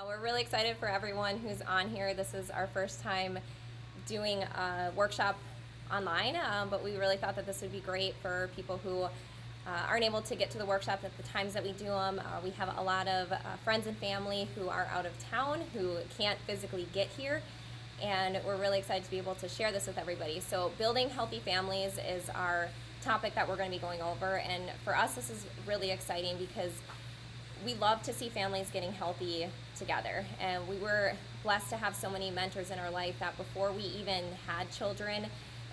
We're really excited for everyone who's on here. This is our first time doing a workshop online, but we really thought that this would be great for people who aren't able to get to the workshops at the times that we do them. We have a lot of friends and family who are out of town who can't physically get here, and we're really excited to be able to share this with everybody. So building healthy families is our topic that we're going to be going over, and for us this is really exciting because we love to see families getting healthy together, and we were blessed to have so many mentors in our life that before we even had children,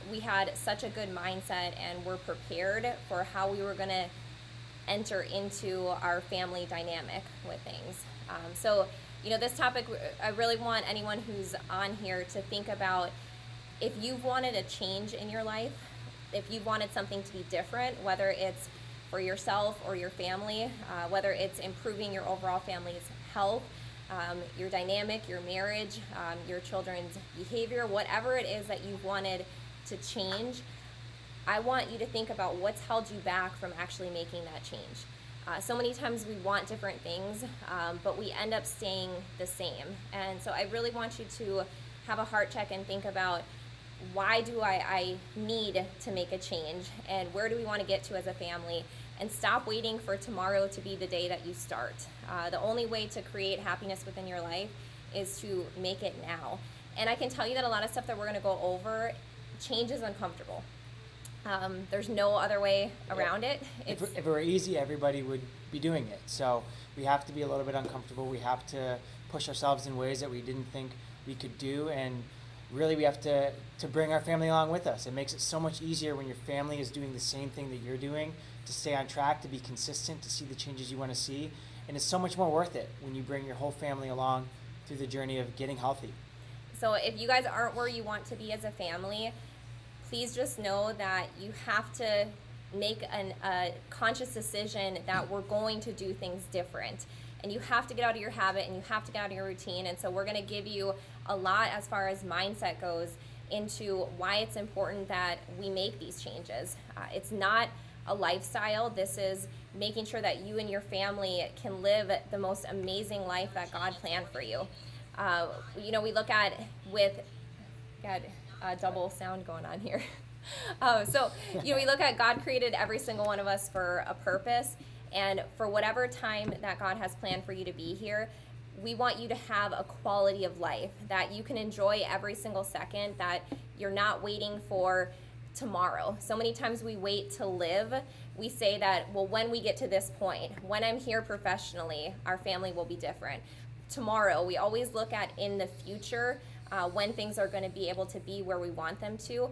we had such a good mindset and were prepared for how we were going to enter into our family dynamic with things. This topic, I really want anyone who's on here to think about if you've wanted a change in your life, if you've wanted something to be different, whether it's for yourself or your family, whether it's improving your overall family's health, your dynamic, your marriage, your children's behavior, whatever it is that you've wanted to change, I want you to think about what's held you back from actually making that change. So many times we want different things, but we end up staying the same. And so I really want you to have a heart check and think about, why do I need to make a change, and where do we want to get to as a family, and stop waiting for tomorrow to be the day that you start. The only way to create happiness within your life is to make it now. And I can tell you that a lot of stuff that we're going to go over, change is uncomfortable. There's no other way around it. If it were easy, everybody would be doing it. So we have to be a little bit uncomfortable. We have to push ourselves in ways that we didn't think we could do, and really we have to bring our family along with us. It makes it so much easier when your family is doing the same thing that you're doing, to stay on track, to be consistent, to see the changes you want to see. And it's so much more worth it when you bring your whole family along through the journey of getting healthy. So if you guys aren't where you want to be as a family, please just know that you have to make a conscious decision that we're going to do things different. And you have to get out of your habit, and you have to get out of your routine. And so we're going to give you a lot as far as mindset goes into why it's important that we make these changes. It's not a lifestyle. This is making sure that you and your family can live the most amazing life that God planned for you. We look at got a double sound going on here. We look at God created every single one of us for a purpose. And for whatever time that God has planned for you to be here, we want you to have a quality of life that you can enjoy every single second, that you're not waiting for tomorrow. So many times we wait to live. We say that, well, when we get to this point, when I'm here professionally, our family will be different. Tomorrow, we always look at in the future when things are going to be able to be where we want them to.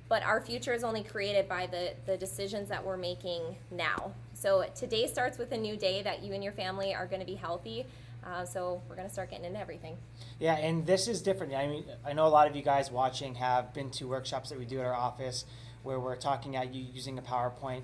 But our future is only created by the decisions that we're making now. So today starts with a new day that you and your family are going to be healthy. So we're going to start getting into everything. Yeah, and this is different. I mean, I know a lot of you guys watching have been to workshops that we do at our office where we're talking at you using a PowerPoint.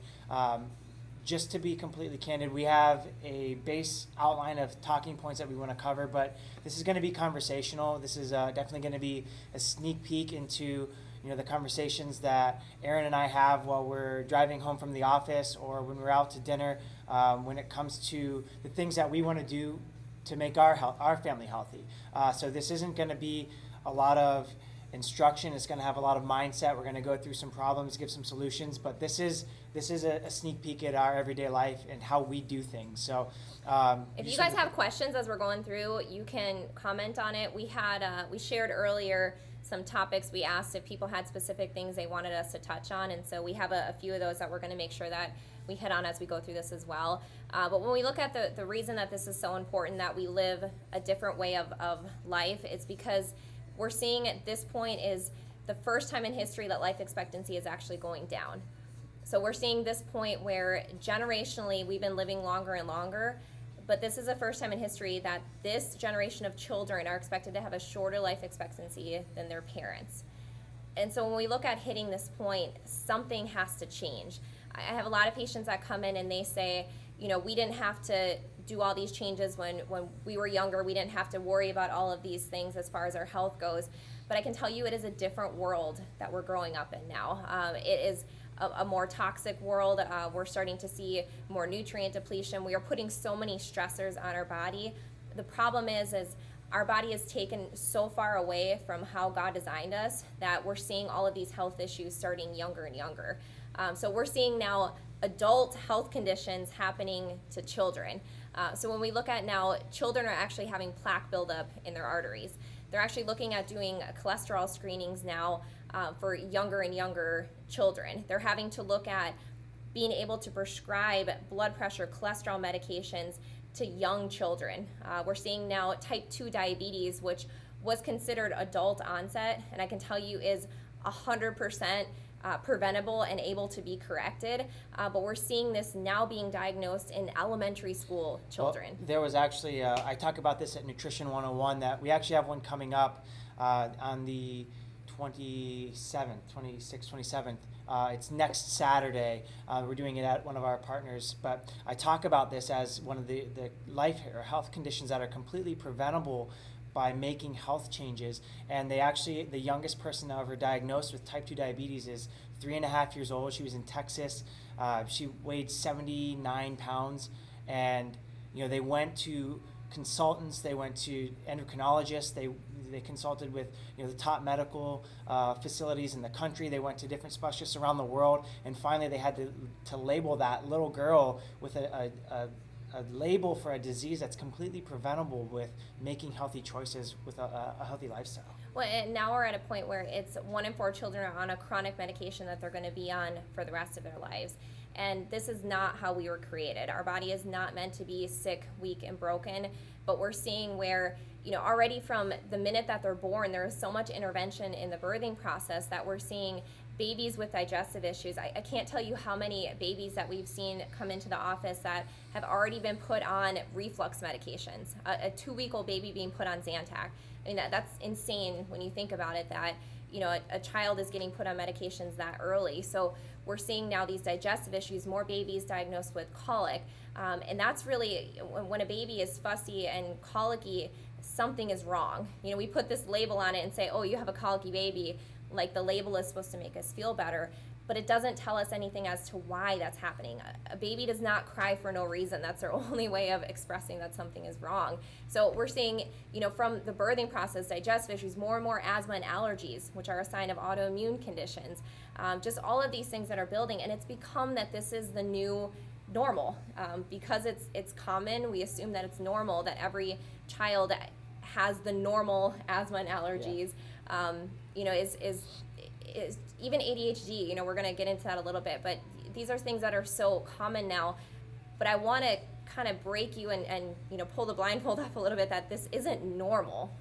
Just to be completely candid, we have a base outline of talking points that we want to cover, but this is going to be conversational. This is definitely going to be a sneak peek into the conversations that Aaron and I have while we're driving home from the office, or when we're out to dinner, when it comes to the things that we want to do to make our family healthy. So this isn't going to be a lot of instruction. It's going to have a lot of mindset. We're going to go through some problems, give some solutions, but this is a sneak peek at our everyday life and how we do things. So if you guys have questions as we're going through, you can comment on it. We shared earlier some topics. We asked if people had specific things they wanted us to touch on, and so we have a few of those that we're going to make sure that we hit on as we go through this as well. But when we look at the reason that this is so important, that we live a different way of life, is because we're seeing at this point is the first time in history that life expectancy is actually going down. So we're seeing this point where generationally we've been living longer and longer, but this is the first time in history that this generation of children are expected to have a shorter life expectancy than their parents. And so when we look at hitting this point, something has to change. I have a lot of patients that come in and they say, we didn't have to do all these changes when we were younger. We didn't have to worry about all of these things as far as our health goes. But I can tell you it is a different world that we're growing up in now. It is a more toxic world. We're starting to see more nutrient depletion. We are putting so many stressors on our body the problem is our body is taken so far away from how God designed us that we're seeing all of these health issues starting younger and younger. So we're seeing now adult health conditions happening to children. So when we look at now, children are actually having plaque buildup in their arteries. They're actually looking at doing cholesterol screenings now for younger and younger children. They're having to look at being able to prescribe blood pressure, cholesterol medications to young children. We're seeing now type 2 diabetes, which was considered adult onset, and I can tell you is 100% preventable and able to be corrected, but we're seeing this now being diagnosed in elementary school children. Well, there was actually, I talk about this at Nutrition 101, that we actually have one coming up on the 26th, 27th. It's next Saturday. We're doing it at one of our partners, but I talk about this as one of the life or health conditions that are completely preventable by making health changes. And the youngest person ever diagnosed with type 2 diabetes is 3.5 years old. She was in Texas. She weighed 79 pounds, and they went to consultants, they went to endocrinologists, they consulted with the top medical facilities in the country. They went to different specialists around the world, and finally they had to label that little girl with a label for a disease that's completely preventable with making healthy choices with a healthy lifestyle. Well, and now we're at a point where it's 1 in 4 children are on a chronic medication that they're going to be on for the rest of their lives. And this is not how we were created. Our body is not meant to be sick, weak, and broken. But we're seeing where, already from the minute that they're born, there is so much intervention in the birthing process that we're seeing babies with digestive issues. I can't tell you how many babies that we've seen come into the office that have already been put on reflux medications. A 2-week-old baby being put on Zantac. I mean, that's insane when you think about it, that a child is getting put on medications that early. So we're seeing now these digestive issues, more babies diagnosed with colic. And that's really, when a baby is fussy and colicky, something is wrong. We put this label on it and say, oh, you have a colicky baby. Like, the label is supposed to make us feel better, but it doesn't tell us anything as to why that's happening. A baby does not cry for no reason. That's their only way of expressing that something is wrong. So we're seeing, from the birthing process, digestive issues, more and more asthma and allergies, which are a sign of autoimmune conditions. Just all of these things that are building, and it's become that this is the new normal. Because it's common, we assume that it's normal, that every child has the normal asthma and allergies. Is even ADHD, we're going to get into that a little bit, but these are things that are so common now. But I want to kind of break you and pull the blindfold off a little bit, that this isn't normal.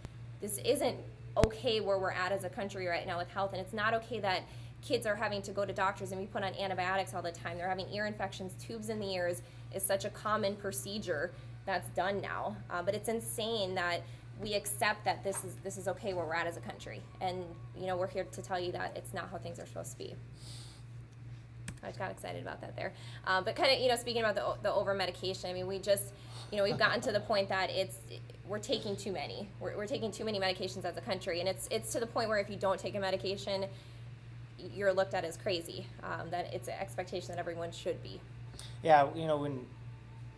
This isn't okay where we're at as a country right now with health, and it's not okay that kids are having to go to doctors and be put on antibiotics all the time. They're having ear infections. Tubes in the ears is such a common procedure that's done now, but it's insane that we accept that this is okay where we're at as a country, and we're here to tell you that it's not how things are supposed to be. I just got excited about that there, but kind of speaking about the over medication. I mean, we just we've gotten to the point that we're taking too many. We're taking too many medications as a country, and it's to the point where if you don't take a medication, you're looked at as crazy. That it's an expectation that everyone should be. Yeah, when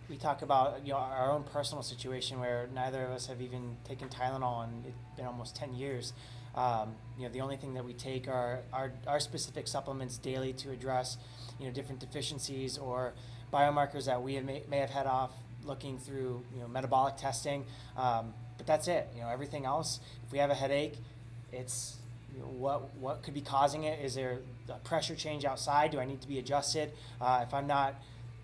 we talk about our own personal situation where neither of us have even taken Tylenol, and it's been almost 10 years. The only thing that we take are our specific supplements daily to address different deficiencies or biomarkers that we may have had off looking through metabolic testing. But that's it. Everything else, if we have a headache, it's what could be causing it? Is there a pressure change outside? Do I need to be adjusted? If I'm not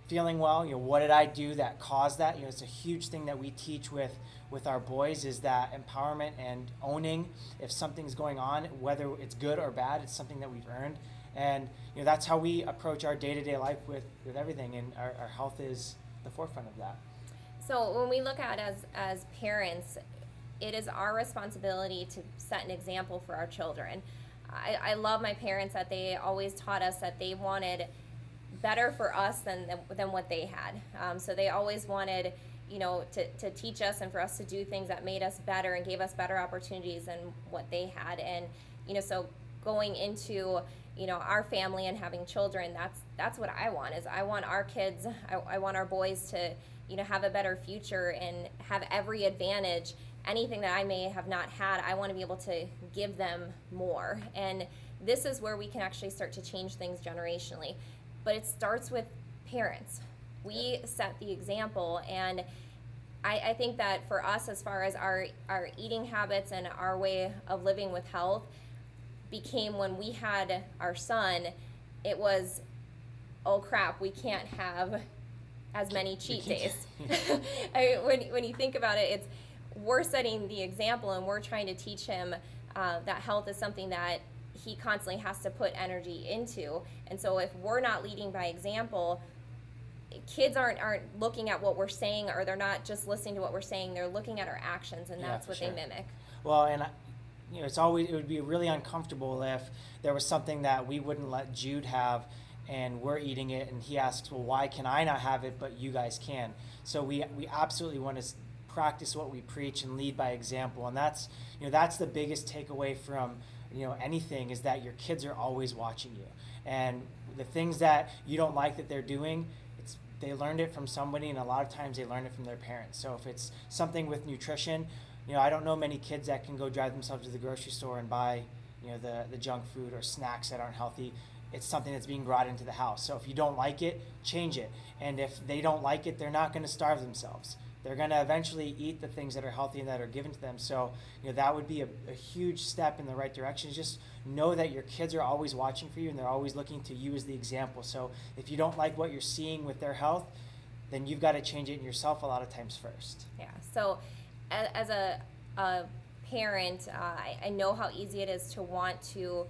feeling well, what did I do that caused that? It's a huge thing that we teach with our boys, is that empowerment and owning if something's going on, whether it's good or bad, it's something that we've earned. And that's how we approach our day-to-day life with everything, and our health is the forefront of that. So when we look at as parents, it is our responsibility to set an example for our children. I love my parents that they always taught us that they wanted better for us than what they had. So they always wanted, to teach us and for us to do things that made us better and gave us better opportunities than what they had. And, so going into, our family and having children, that's what I want. Is I want our kids, I want our boys to, have a better future and have every advantage. Anything that I may have not had, I want to be able to give them more. And this is where we can actually start to change things generationally. But it starts with parents. We set the example, and I think that for us, as far as our eating habits and our way of living with health, became when we had our son, it was, oh crap, we can't have as many cheat days. When you think about it, we're setting the example, and we're trying to teach him that health is something that he constantly has to put energy into. And so if we're not leading by example, kids aren't looking at what we're saying, or they're not just listening to what we're saying, they're looking at our actions, and that's what they mimic. Well, and it would be really uncomfortable if there was something that we wouldn't let Jude have, and we're eating it, and he asks, well, why can I not have it, but you guys can? So we absolutely want to practice what we preach and lead by example, and that's the biggest takeaway from anything, is that your kids are always watching you, and the things that you don't like that they're doing, they learned it from somebody, and a lot of times they learn it from their parents. So if it's something with nutrition, I don't know many kids that can go drive themselves to the grocery store and buy the junk food or snacks that aren't healthy. It's something that's being brought into the house. So if you don't like it, change it. And if they don't like it, they're not going to starve themselves. They're going to eventually eat the things that are healthy and that are given to them. So that would be a huge step in the right direction. Just know that your kids are always watching for you, and they're always looking to you as the example. So if you don't like what you're seeing with their health, then you've got to change it in yourself a lot of times first. Yeah. So as a parent, I know how easy it is to want to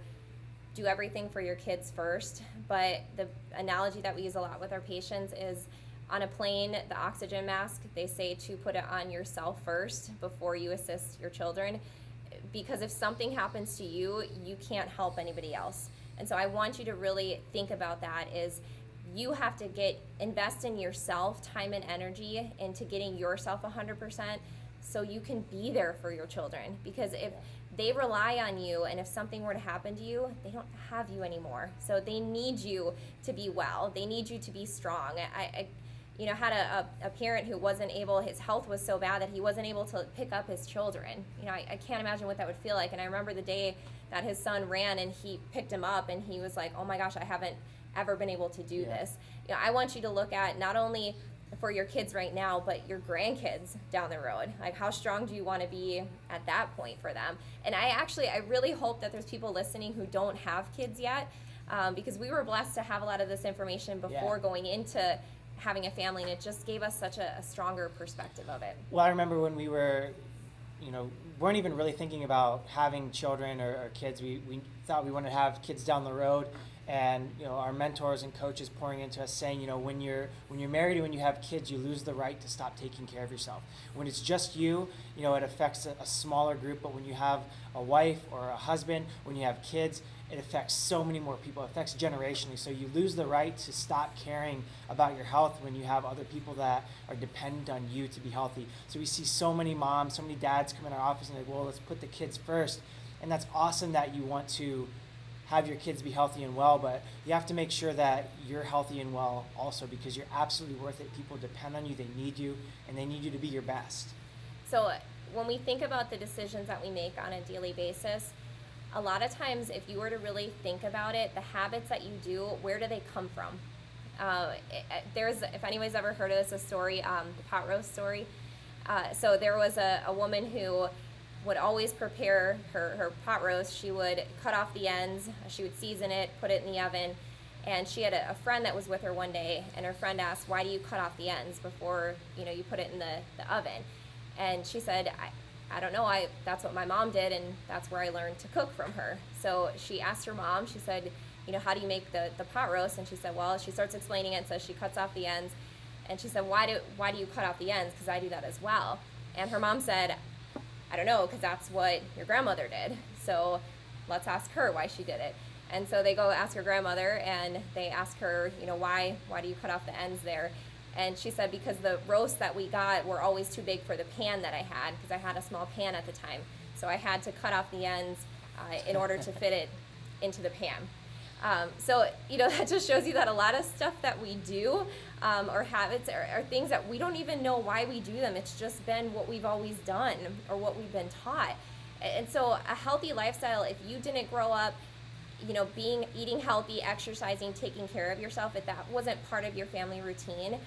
do everything for your kids first, but the analogy that we use a lot with our patients is, on a plane, the oxygen mask, they say to put it on yourself first before you assist your children, because if something happens to you, you can't help anybody else. And so I want you to really think about that, is you have to invest in yourself, time and energy, into getting yourself 100%, so you can be there for your children. Because if they rely on you, and if something were to happen to you, they don't have you anymore. So they need you to be well. They need you to be strong. I had a parent who wasn't able, his health was so bad that he wasn't able to pick up his children. I can't imagine what that would feel like. And I remember the day that his son ran and he picked him up, and he was like, oh my gosh, I haven't ever been able to do this. I want you to look at not only for your kids right now, but your grandkids down the road. Like, how strong do you want to be at that point for them? And I really hope that there's people listening who don't have kids yet, because we were blessed to have a lot of this information before going into having a family, and it just gave us such a stronger perspective of it. Well, I remember when we were, weren't even really thinking about having children or kids. We thought we wanted to have kids down the road, and our mentors and coaches pouring into us saying, when you're married and when you have kids, you lose the right to stop taking care of yourself. When it's just you, it affects a smaller group, but when you have a wife or a husband, when you have kids, it affects so many more people. It affects generationally. So you lose the right to stop caring about your health when you have other people that are dependent on you to be healthy. So we see so many moms, so many dads come in our office and well, let's put the kids first. And that's awesome that you want to have your kids be healthy and well, but you have to make sure that you're healthy and well also, because you're absolutely worth it. People depend on you, they need you, and they need you to be your best. So when we think about the decisions that we make on a daily basis, a lot of times, if you were to really think about it, the habits that you do, where do they come from? If anybody's ever heard of this, a story, the pot roast story. So there was a woman who would always prepare her pot roast. She would cut off the ends, she would season it, put it in the oven, and she had a friend that was with her one day, and her friend asked, why do you cut off the ends before you put it in the oven? And she said, I don't know, that's what my mom did, and that's where I learned to cook from her. So she asked her mom, she said, how do you make the pot roast? And she said, well, she starts explaining it, so she cuts off the ends. And she said, why do you cut off the ends? Because I do that as well. And her mom said, I don't know, because that's what your grandmother did. So let's ask her why she did it. And so they go ask her grandmother, and they ask her, why do you cut off the ends there? And she said, because the roasts that we got were always too big for the pan that I had, because I had a small pan at the time. So I had to cut off the ends in order to fit it into the pan. So, that just shows you that a lot of stuff that we do, or habits, are things that we don't even know why we do them. It's just been what we've always done or what we've been taught. And so a healthy lifestyle, if you didn't grow up, eating healthy, exercising, taking care of yourself, if that wasn't part of your family routine,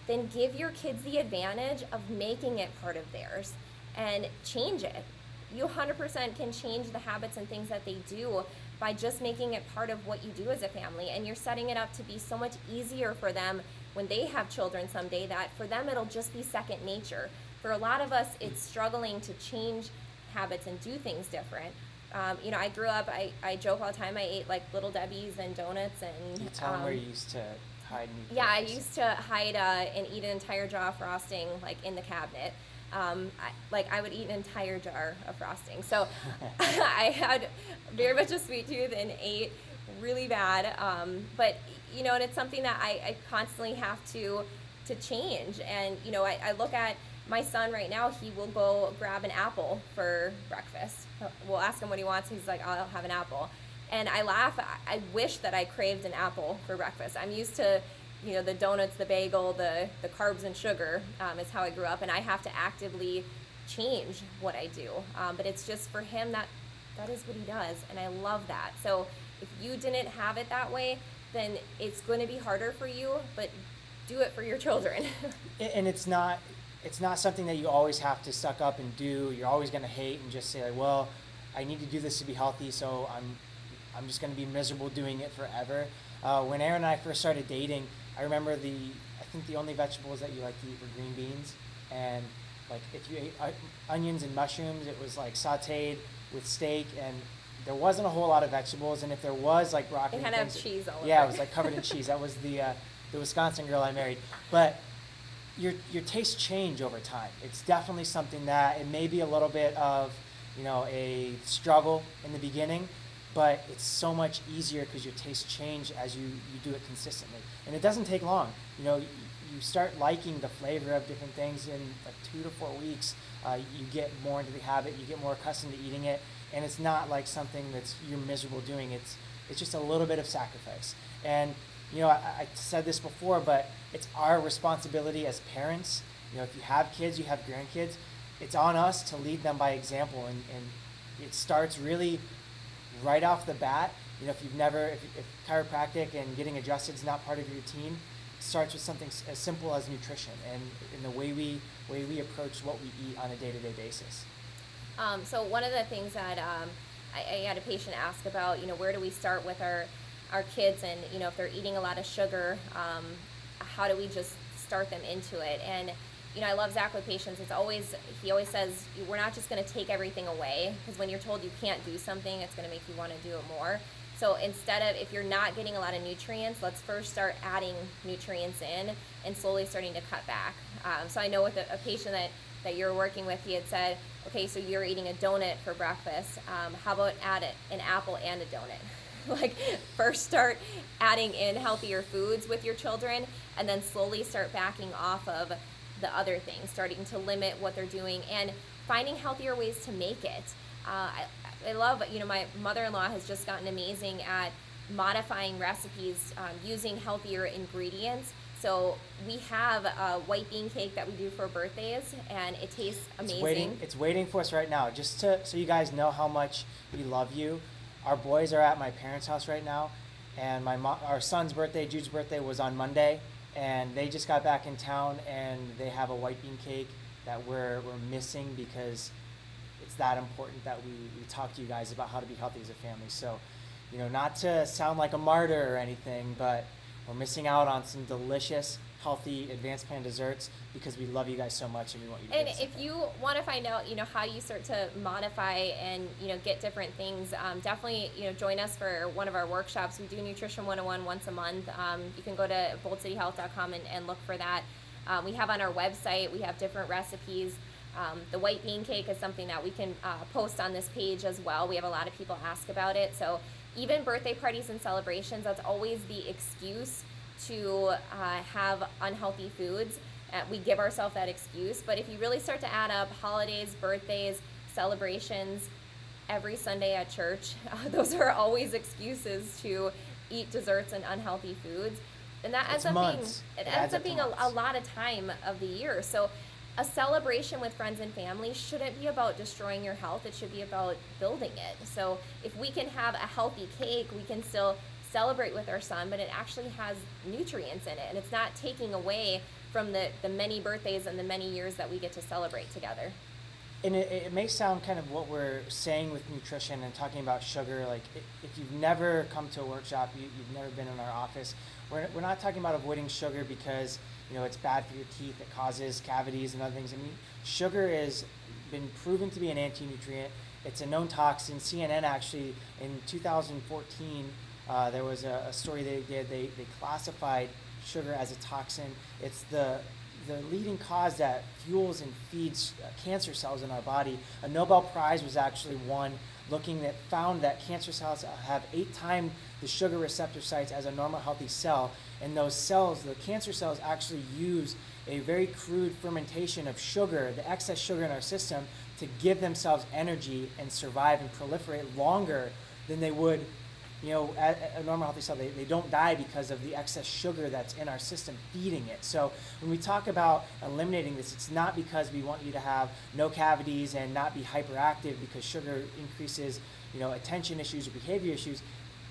then give your kids the advantage of making it part of theirs and change it. You 100% can change the habits and things that they do by just making it part of what you do as a family, and you're setting it up to be so much easier for them when they have children someday, that for them it'll just be second nature. For a lot of us, it's struggling to change habits and do things different. I grew up, I joke all the time, I ate like Little Debbie's and donuts and... You tell them where you used to hide meat. Yeah, I used to hide and eat an entire jar of frosting like in the cabinet. I would eat an entire jar of frosting. So I had very much a sweet tooth and ate really bad. But and it's something that I constantly have to change. And, I look at my son right now, he will go grab an apple for breakfast. We'll ask him what he wants. He's like, I'll have an apple. And I laugh. I wish that I craved an apple for breakfast. I'm used to the donuts, the bagel, the carbs and sugar is how I grew up, and I have to actively change what I do. But it's just for him that is what he does, and I love that. So if you didn't have it that way, then it's going to be harder for you, but do it for your children. And it's not something that you always have to suck up and do. You're always going to hate and just say, like, well, I need to do this to be healthy, so I'm just going to be miserable doing it forever. When Aaron and I first started dating, I remember I think the only vegetables that you like to eat were green beans, and like if you ate onions and mushrooms, it was like sautéed with steak, and there wasn't a whole lot of vegetables, and if there was like broccoli, it had to have cheese all over. Yeah, it was like covered in cheese. That was the Wisconsin girl I married. But your tastes change over time. It's definitely something that it may be a little bit of a struggle in the beginning, but it's so much easier because your tastes change as you do it consistently. And it doesn't take long. You start liking the flavor of different things in like 2 to 4 weeks. You get more into the habit, you get more accustomed to eating it, and it's not like something that's you're miserable doing. It's just a little bit of sacrifice. And I said this before, but it's our responsibility as parents. If you have kids, you have grandkids, it's on us to lead them by example, and it starts really right off the bat. If chiropractic and getting adjusted is not part of your routine, it starts with something as simple as nutrition and in the way we approach what we eat on a day-to-day basis. So one of the things that I had a patient ask about, where do we start with our kids, and if they're eating a lot of sugar, how do we just start them into it? And I love Zach with patients. He always says, we're not just going to take everything away, because when you're told you can't do something, it's going to make you want to do it more. So instead of, if you're not getting a lot of nutrients, let's first start adding nutrients in and slowly starting to cut back. So I know with a patient that you're working with, he had said, okay, so you're eating a donut for breakfast. How about add an apple and a donut? Like, first start adding in healthier foods with your children, and then slowly start backing off of the other things, starting to limit what they're doing and finding healthier ways to make it. I love, my mother-in-law has just gotten amazing at modifying recipes using healthier ingredients. So we have a white bean cake that we do for birthdays, and it tastes amazing. It's waiting for us right now. Just so you guys know how much we love you. Our boys are at my parents' house right now, and our son's birthday, Jude's birthday, was on Monday, and they just got back in town, and they have a white bean cake that we're missing because it's that important that we talk to you guys about how to be healthy as a family. So, not to sound like a martyr or anything, but we're missing out on some delicious, healthy, advanced plan desserts because we love you guys so much and we want you to And if you want to find out, how you start to modify and, get different things, definitely, join us for one of our workshops. We do Nutrition 101 once a month. You can go to boldcityhealth.com and look for that. We have on our website, we have different recipes. The white bean cake is something that we can post on this page as well. We have a lot of people ask about it. So even birthday parties and celebrations, that's always the excuse to have unhealthy foods. We give ourselves that excuse. But if you really start to add up holidays, birthdays, celebrations, every Sunday at church. Those are always excuses to eat desserts and unhealthy foods. And that ends It's up months. being, It it ends adds up up to being a months. lot of time of the year. So a celebration with friends and family shouldn't be about destroying your health. It should be about building it. So if we can have a healthy cake, we can still celebrate with our son, but it actually has nutrients in it, and it's not taking away from the many birthdays and the many years that we get to celebrate together. And it may sound kind of what we're saying with nutrition and talking about sugar. Like if you've never come to a workshop, you've never been in our office, we're not talking about avoiding sugar because it's bad for your teeth, it causes cavities and other things. I mean, sugar has been proven to be an anti-nutrient. It's a known toxin. CNN actually in 2014, there was a story they did. They classified sugar as a toxin. It's the leading cause that fuels and feeds cancer cells in our body. A Nobel Prize was actually won found that cancer cells have 8 times the sugar receptor sites as a normal healthy cell. And those cells, the cancer cells, actually use a very crude fermentation of sugar, the excess sugar in our system, to give themselves energy and survive and proliferate longer than they would a normal healthy cell. They don't die because of the excess sugar that's in our system feeding it. So when we talk about eliminating this, it's not because we want you to have no cavities and not be hyperactive because sugar increases, attention issues or behavior issues.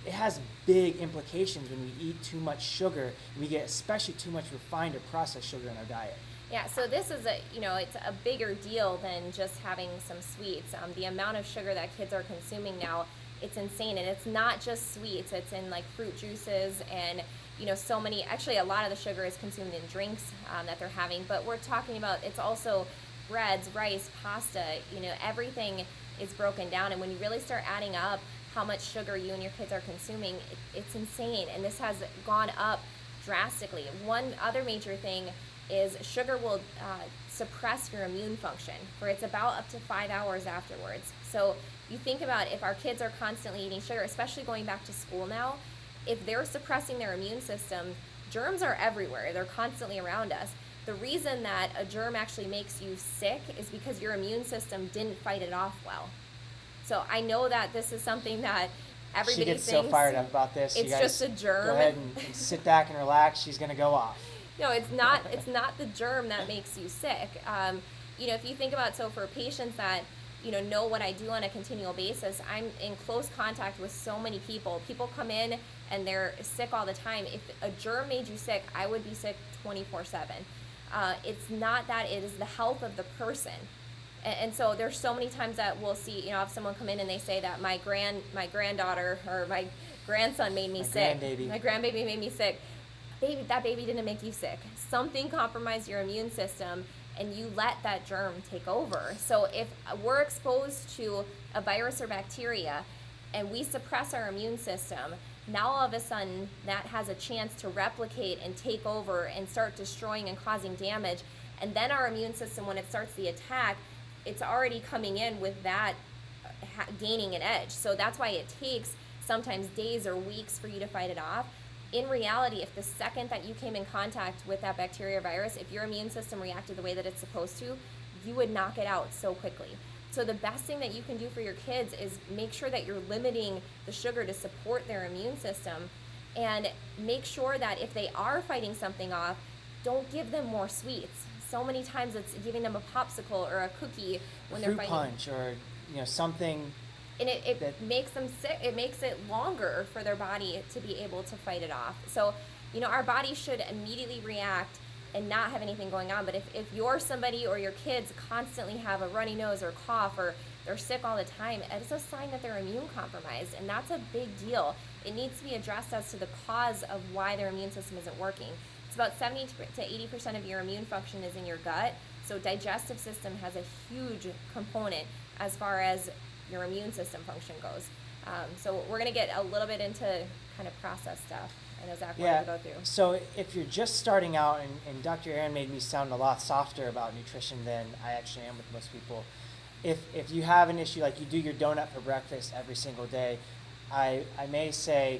It has big implications when we eat too much sugar, and we get especially too much refined or processed sugar in our diet. Yeah, so this is it's a bigger deal than just having some sweets. The amount of sugar that kids are consuming now, it's insane. And it's not just sweets. It's in like fruit juices and, so many, actually a lot of the sugar is consumed in drinks that they're having. But we're talking about, it's also breads, rice, pasta, everything is broken down. And when you really start adding up how much sugar you and your kids are consuming, it's insane. And this has gone up drastically. One other major thing is sugar will suppress your immune function for it's about up to 5 hours afterwards. So you think about if our kids are constantly eating sugar, especially going back to school now, if they're suppressing their immune system, germs are everywhere. They're constantly around us. The reason that a germ actually makes you sick is because your immune system didn't fight it off well. So I know that this is something that everybody She gets thinks so fired up about this. it's You guys just a germ. Go ahead and sit back and relax. She's going to go off. No, it's not. It's not the germ that makes you sick. If you think about, so for patients that know what I do on a continual basis, I'm in close contact with so many people. People come in and they're sick all the time. If a germ made you sick, I would be sick 24/7. It's not that; it is the health of the person. And so there's so many times that we'll see, have someone come in and they say that my granddaughter or my grandson made me sick. My grandbaby made me sick. Baby, that baby didn't make you sick. Something compromised your immune system and you let that germ take over. So if we're exposed to a virus or bacteria and we suppress our immune system, now all of a sudden that has a chance to replicate and take over and start destroying and causing damage. And then our immune system, when it starts the attack, it's already coming in with that gaining an edge. So that's why it takes sometimes days or weeks for you to fight it off. In reality, if the second that you came in contact with that bacteria or virus, if your immune system reacted the way that it's supposed to, you would knock it out so quickly. So the best thing that you can do for your kids is make sure that you're limiting the sugar to support their immune system, and make sure that if they are fighting something off, don't give them more sweets. So many times it's giving them a popsicle or a cookie when they're Fruit fighting. punch or something. And it makes them sick. It makes it longer for their body to be able to fight it off. So, our body should immediately react and not have anything going on. But if you're somebody or your kids constantly have a runny nose or cough or they're sick all the time, it's a sign that they're immune compromised. And that's a big deal. It needs to be addressed as to the cause of why their immune system isn't working. It's about 70 to 80% of your immune function is in your gut. So digestive system has a huge component as far as your immune system function goes. So we're going to get a little bit into kind of process stuff. I know Zach wanted to go through. So if you're just starting out, and Dr. Aaron made me sound a lot softer about nutrition than I actually am with most people. If you have an issue, like you do your donut for breakfast every single day, I may say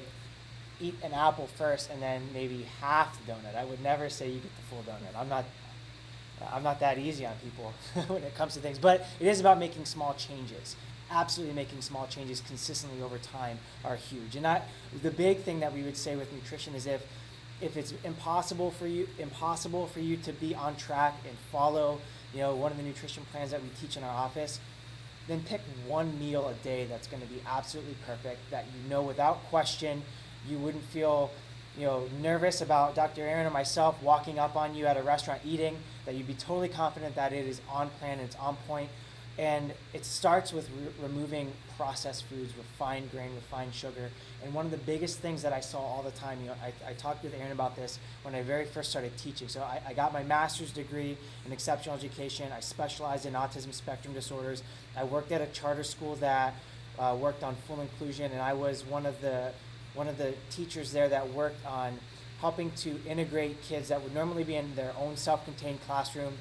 eat an apple first and then maybe half the donut. I would never say you get the full donut. I'm not that easy on people when it comes to things. But it is about making small changes. absolutely making small changes consistently over time are huge. And the big thing that we would say with nutrition is if it's impossible for you to be on track and follow, one of the nutrition plans that we teach in our office, then pick one meal a day that's going to be absolutely perfect, that without question you wouldn't feel nervous about Dr. Aaron or myself walking up on you at a restaurant eating, that you'd be totally confident that it is on plan and it's on point. And it starts with removing processed foods, refined grain, refined sugar. And one of the biggest things that I saw all the time, I talked with Aaron about this when I very first started teaching. So I got my master's degree in exceptional education. I specialized in autism spectrum disorders. I worked at a charter school that worked on full inclusion, and I was one of the teachers there that worked on helping to integrate kids that would normally be in their own self-contained classroom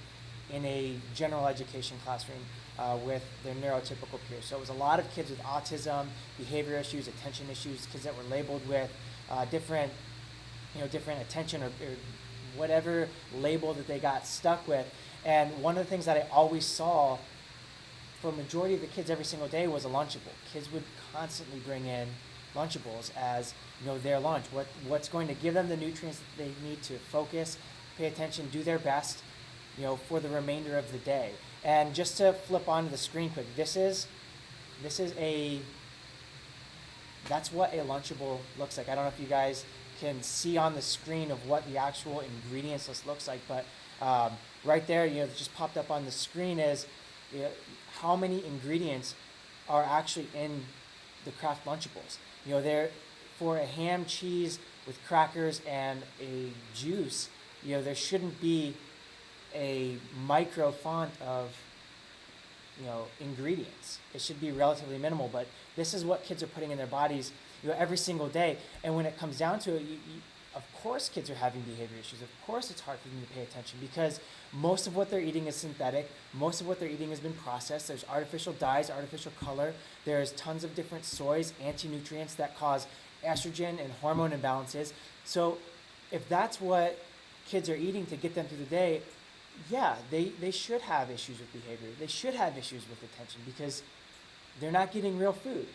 in a general education classroom with their neurotypical peers. So it was a lot of kids with autism, behavior issues, attention issues, kids that were labeled with different attention or whatever label that they got stuck with. And one of the things that I always saw for a majority of the kids every single day was a Lunchable. Kids would constantly bring in Lunchables as their lunch. What's going to give them the nutrients that they need to focus, pay attention, do their best, for the remainder of the day. And just to flip onto the screen quick, that's what a Lunchable looks like. I don't know if you guys can see on the screen of what the actual ingredients list looks like, but right there, that just popped up on the screen is how many ingredients are actually in the Kraft Lunchables. They're for a ham, cheese with crackers and a juice. There shouldn't be a micro font of ingredients. It should be relatively minimal, but this is what kids are putting in their bodies every single day. And when it comes down to it, of course kids are having behavior issues. Of course it's hard for them to pay attention because most of what they're eating is synthetic. Most of what they're eating has been processed. There's artificial dyes, artificial color. There's tons of different soys, anti-nutrients that cause estrogen and hormone imbalances. So if that's what kids are eating to get them through the day, yeah, they should have issues with behavior. They should have issues with attention because they're not getting real food.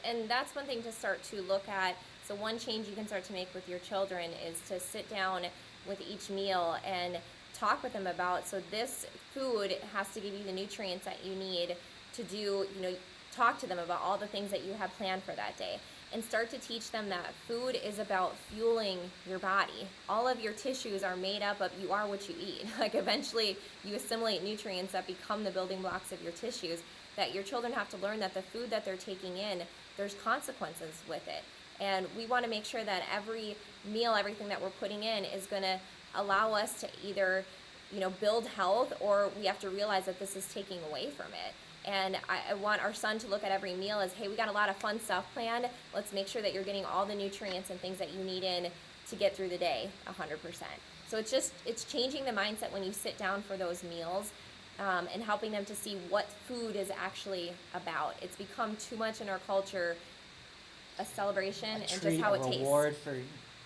And that's one thing to start to look at. So one change you can start to make with your children is to sit down with each meal and talk with them about, so this food has to give you the nutrients that you need to do, talk to them about all the things that you have planned for that day. And start to teach them that food is about fueling your body. All of your tissues are made up of, you are what you eat. Like eventually you assimilate nutrients that become the building blocks of your tissues, that your children have to learn that the food that they're taking in, there's consequences with it. And we want to make sure that every meal, everything that we're putting in is going to allow us to either, build health, or we have to realize that this is taking away from it. And I want our son to look at every meal as, hey, we got a lot of fun stuff planned. Let's make sure that you're getting all the nutrients and things that you need in to get through the day 100%. So it's changing the mindset when you sit down for those meals, and helping them to see what food is actually about. It's become too much in our culture a celebration and just how it tastes. A reward for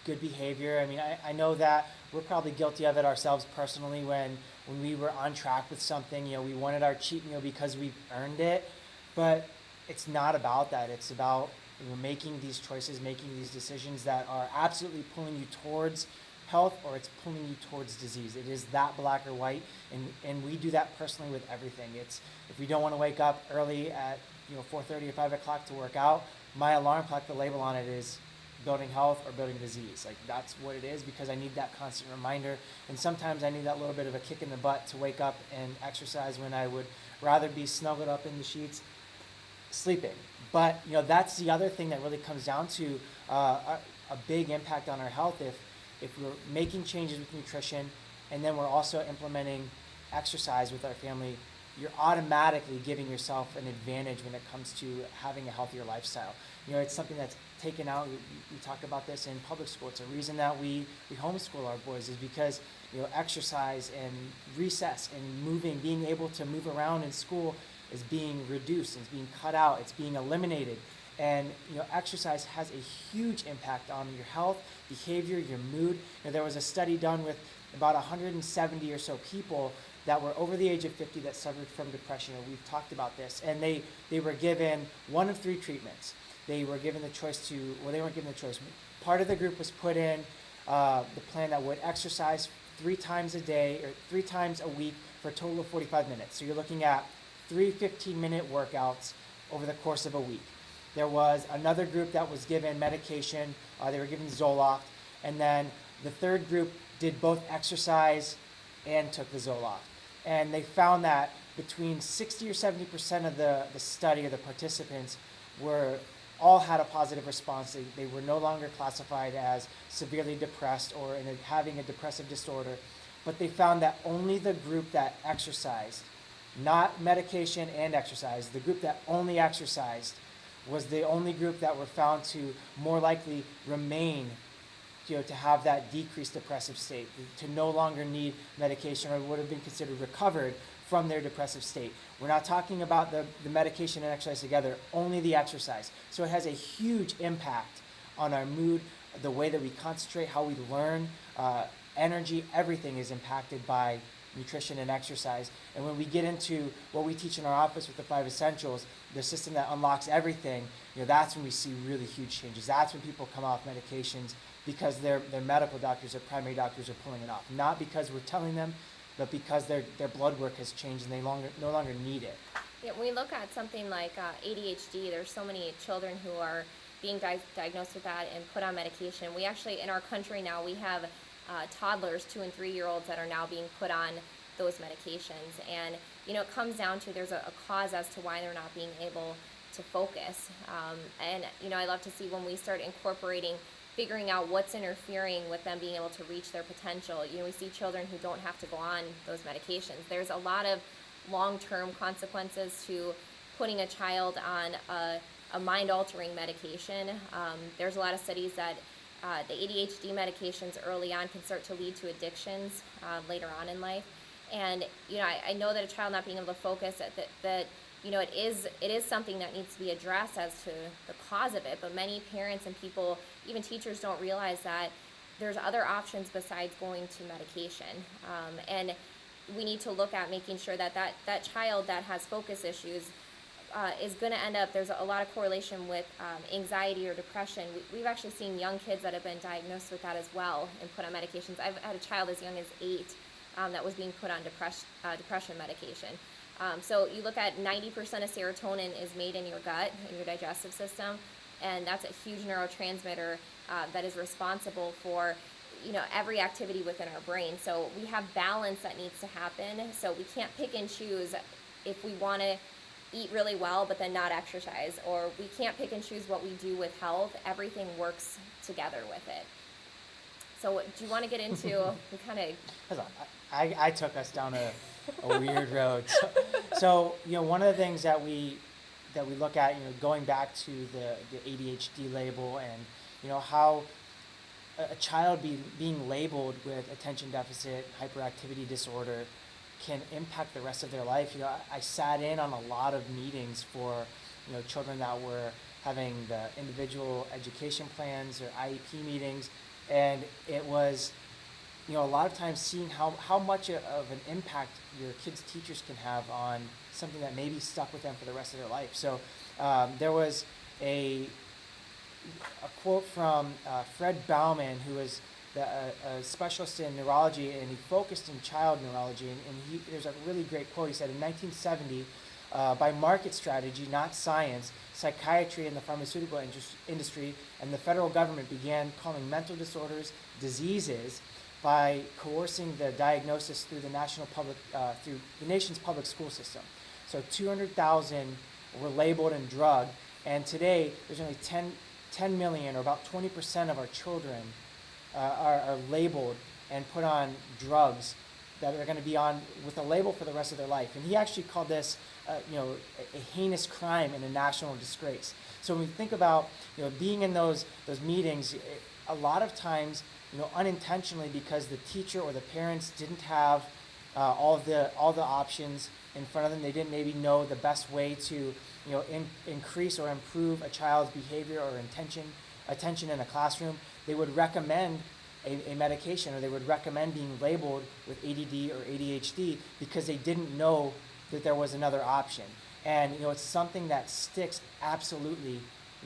good behavior. I mean, I know that we're probably guilty of it ourselves personally when we were on track with something. We wanted our cheat meal because we earned it, but it's not about that. It's about making these choices, making these decisions that are absolutely pulling you towards health or it's pulling you towards disease. It is that black or white, and we do that personally with everything. It's if we don't want to wake up early at 4:30 or 5 o'clock to work out, my alarm clock, the label on it is building health or building disease. Like that's what it is, because I need that constant reminder, and sometimes I need that little bit of a kick in the butt to wake up and exercise when I would rather be snuggled up in the sheets sleeping. But that's the other thing that really comes down to a big impact on our health. If we're making changes with nutrition and then we're also implementing exercise with our family, you're automatically giving yourself an advantage when it comes to having a healthier lifestyle. It's something that's taken out. We talk about this in public school. It's a reason that we homeschool our boys, is because exercise and recess and moving, being able to move around in school is being reduced, it's being cut out, it's being eliminated. And exercise has a huge impact on your health, behavior, your mood. There was a study done with about 170 or so people that were over the age of 50 that suffered from depression, and we've talked about this, and they were given one of three treatments. They were given the choice to, well, they weren't given the choice. Part of the group was put in the plan that would exercise 3 times a day or 3 times a week for a total of 45 minutes. So you're looking at 3 15-minute workouts over the course of a week. There was another group that was given medication. They were given Zoloft. And then the third group did both exercise and took the Zoloft. And they found that between 60 or 70% of the study, or the participants, all had a positive response. They were no longer classified as severely depressed or having a depressive disorder. But they found that only the group that exercised, not medication and exercise, the group that only exercised was the only group that were found to more likely remain, to have that decreased depressive state, to no longer need medication, or would have been considered recovered from their depressive state. We're not talking about the medication and exercise together, only the exercise. So it has a huge impact on our mood, the way that we concentrate, how we learn, energy, everything is impacted by nutrition and exercise. And when we get into what we teach in our office with the 5 essentials, the system that unlocks everything, that's when we see really huge changes. That's when people come off medications because their medical doctors, their primary doctors are pulling it off. Not because we're telling them, but because their blood work has changed and they no longer need it. Yeah, when we look at something like ADHD, there's so many children who are being diagnosed with that and put on medication. We actually, in our country now, we have toddlers, 2 and 3-year-olds, that are now being put on those medications. And, it comes down to there's a cause as to why they're not being able to focus. And, I love to see when we start incorporating, figuring out what's interfering with them being able to reach their potential. We see children who don't have to go on those medications. There's a lot of long-term consequences to putting a child on a mind-altering medication. There's a lot of studies that the ADHD medications early on can start to lead to addictions later on in life. And, I know that a child not being able to focus, that it is something that needs to be addressed as to the cause of it. But many parents and people, even teachers, don't realize that there's other options besides going to medication. And we need to look at making sure that child that has focus issues is going to end up, there's a lot of correlation with anxiety or depression. We've actually seen young kids that have been diagnosed with that as well and put on medications. I've had a child as young as 8 that was being put on depression medication. So you look at 90% of serotonin is made in your gut, in your digestive system, and that's a huge neurotransmitter that is responsible for every activity within our brain. So we have balance that needs to happen. So we can't pick and choose if we want to eat really well but then not exercise, or we can't pick and choose what we do with health. Everything works together with it. So do you want to get into I took us down a weird road. So one of the things that we look at, going back to the ADHD label, and how a child being labeled with attention deficit hyperactivity disorder can impact the rest of their life. I sat in on a lot of meetings for children that were having the individual education plans or IEP meetings, and it was a lot of times seeing how much of an impact your kids' teachers can have on something that maybe stuck with them for the rest of their life. So there was a quote from Fred Bauman, who was a specialist in neurology, and he focused in child neurology. And there's a really great quote. He said, in 1970, by market strategy, not science, psychiatry and the pharmaceutical industry and the federal government began calling mental disorders diseases by coercing the diagnosis through the through the nation's public school system. So 200,000 were labeled and drugged, and today there's only 10 million, or about 20% of our children are labeled and put on drugs that are going to be on with a label for the rest of their life. And he actually called this a heinous crime and a national disgrace. So when we think about being in those meetings, a lot of times unintentionally, because the teacher or the parents didn't have all the options in front of them, they didn't maybe know the best way to increase or improve a child's behavior or attention in a classroom. They would recommend a medication, or they would recommend being labeled with ADD or ADHD because they didn't know that there was another option. And it's something that sticks absolutely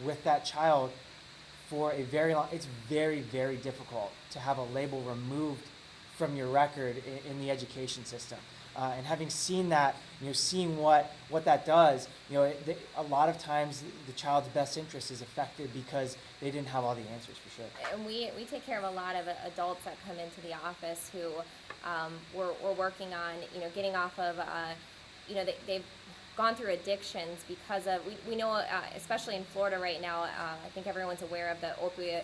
with that child for a very long. It's very, very difficult to have a label removed from your record in the education system. And having seen that, seeing what that does, a lot of times the child's best interest is affected because they didn't have all the answers, for sure. And we take care of a lot of adults that come into the office who we're working on, getting off of, they've gone through addictions because of, we know, especially in Florida right now, I think everyone's aware of the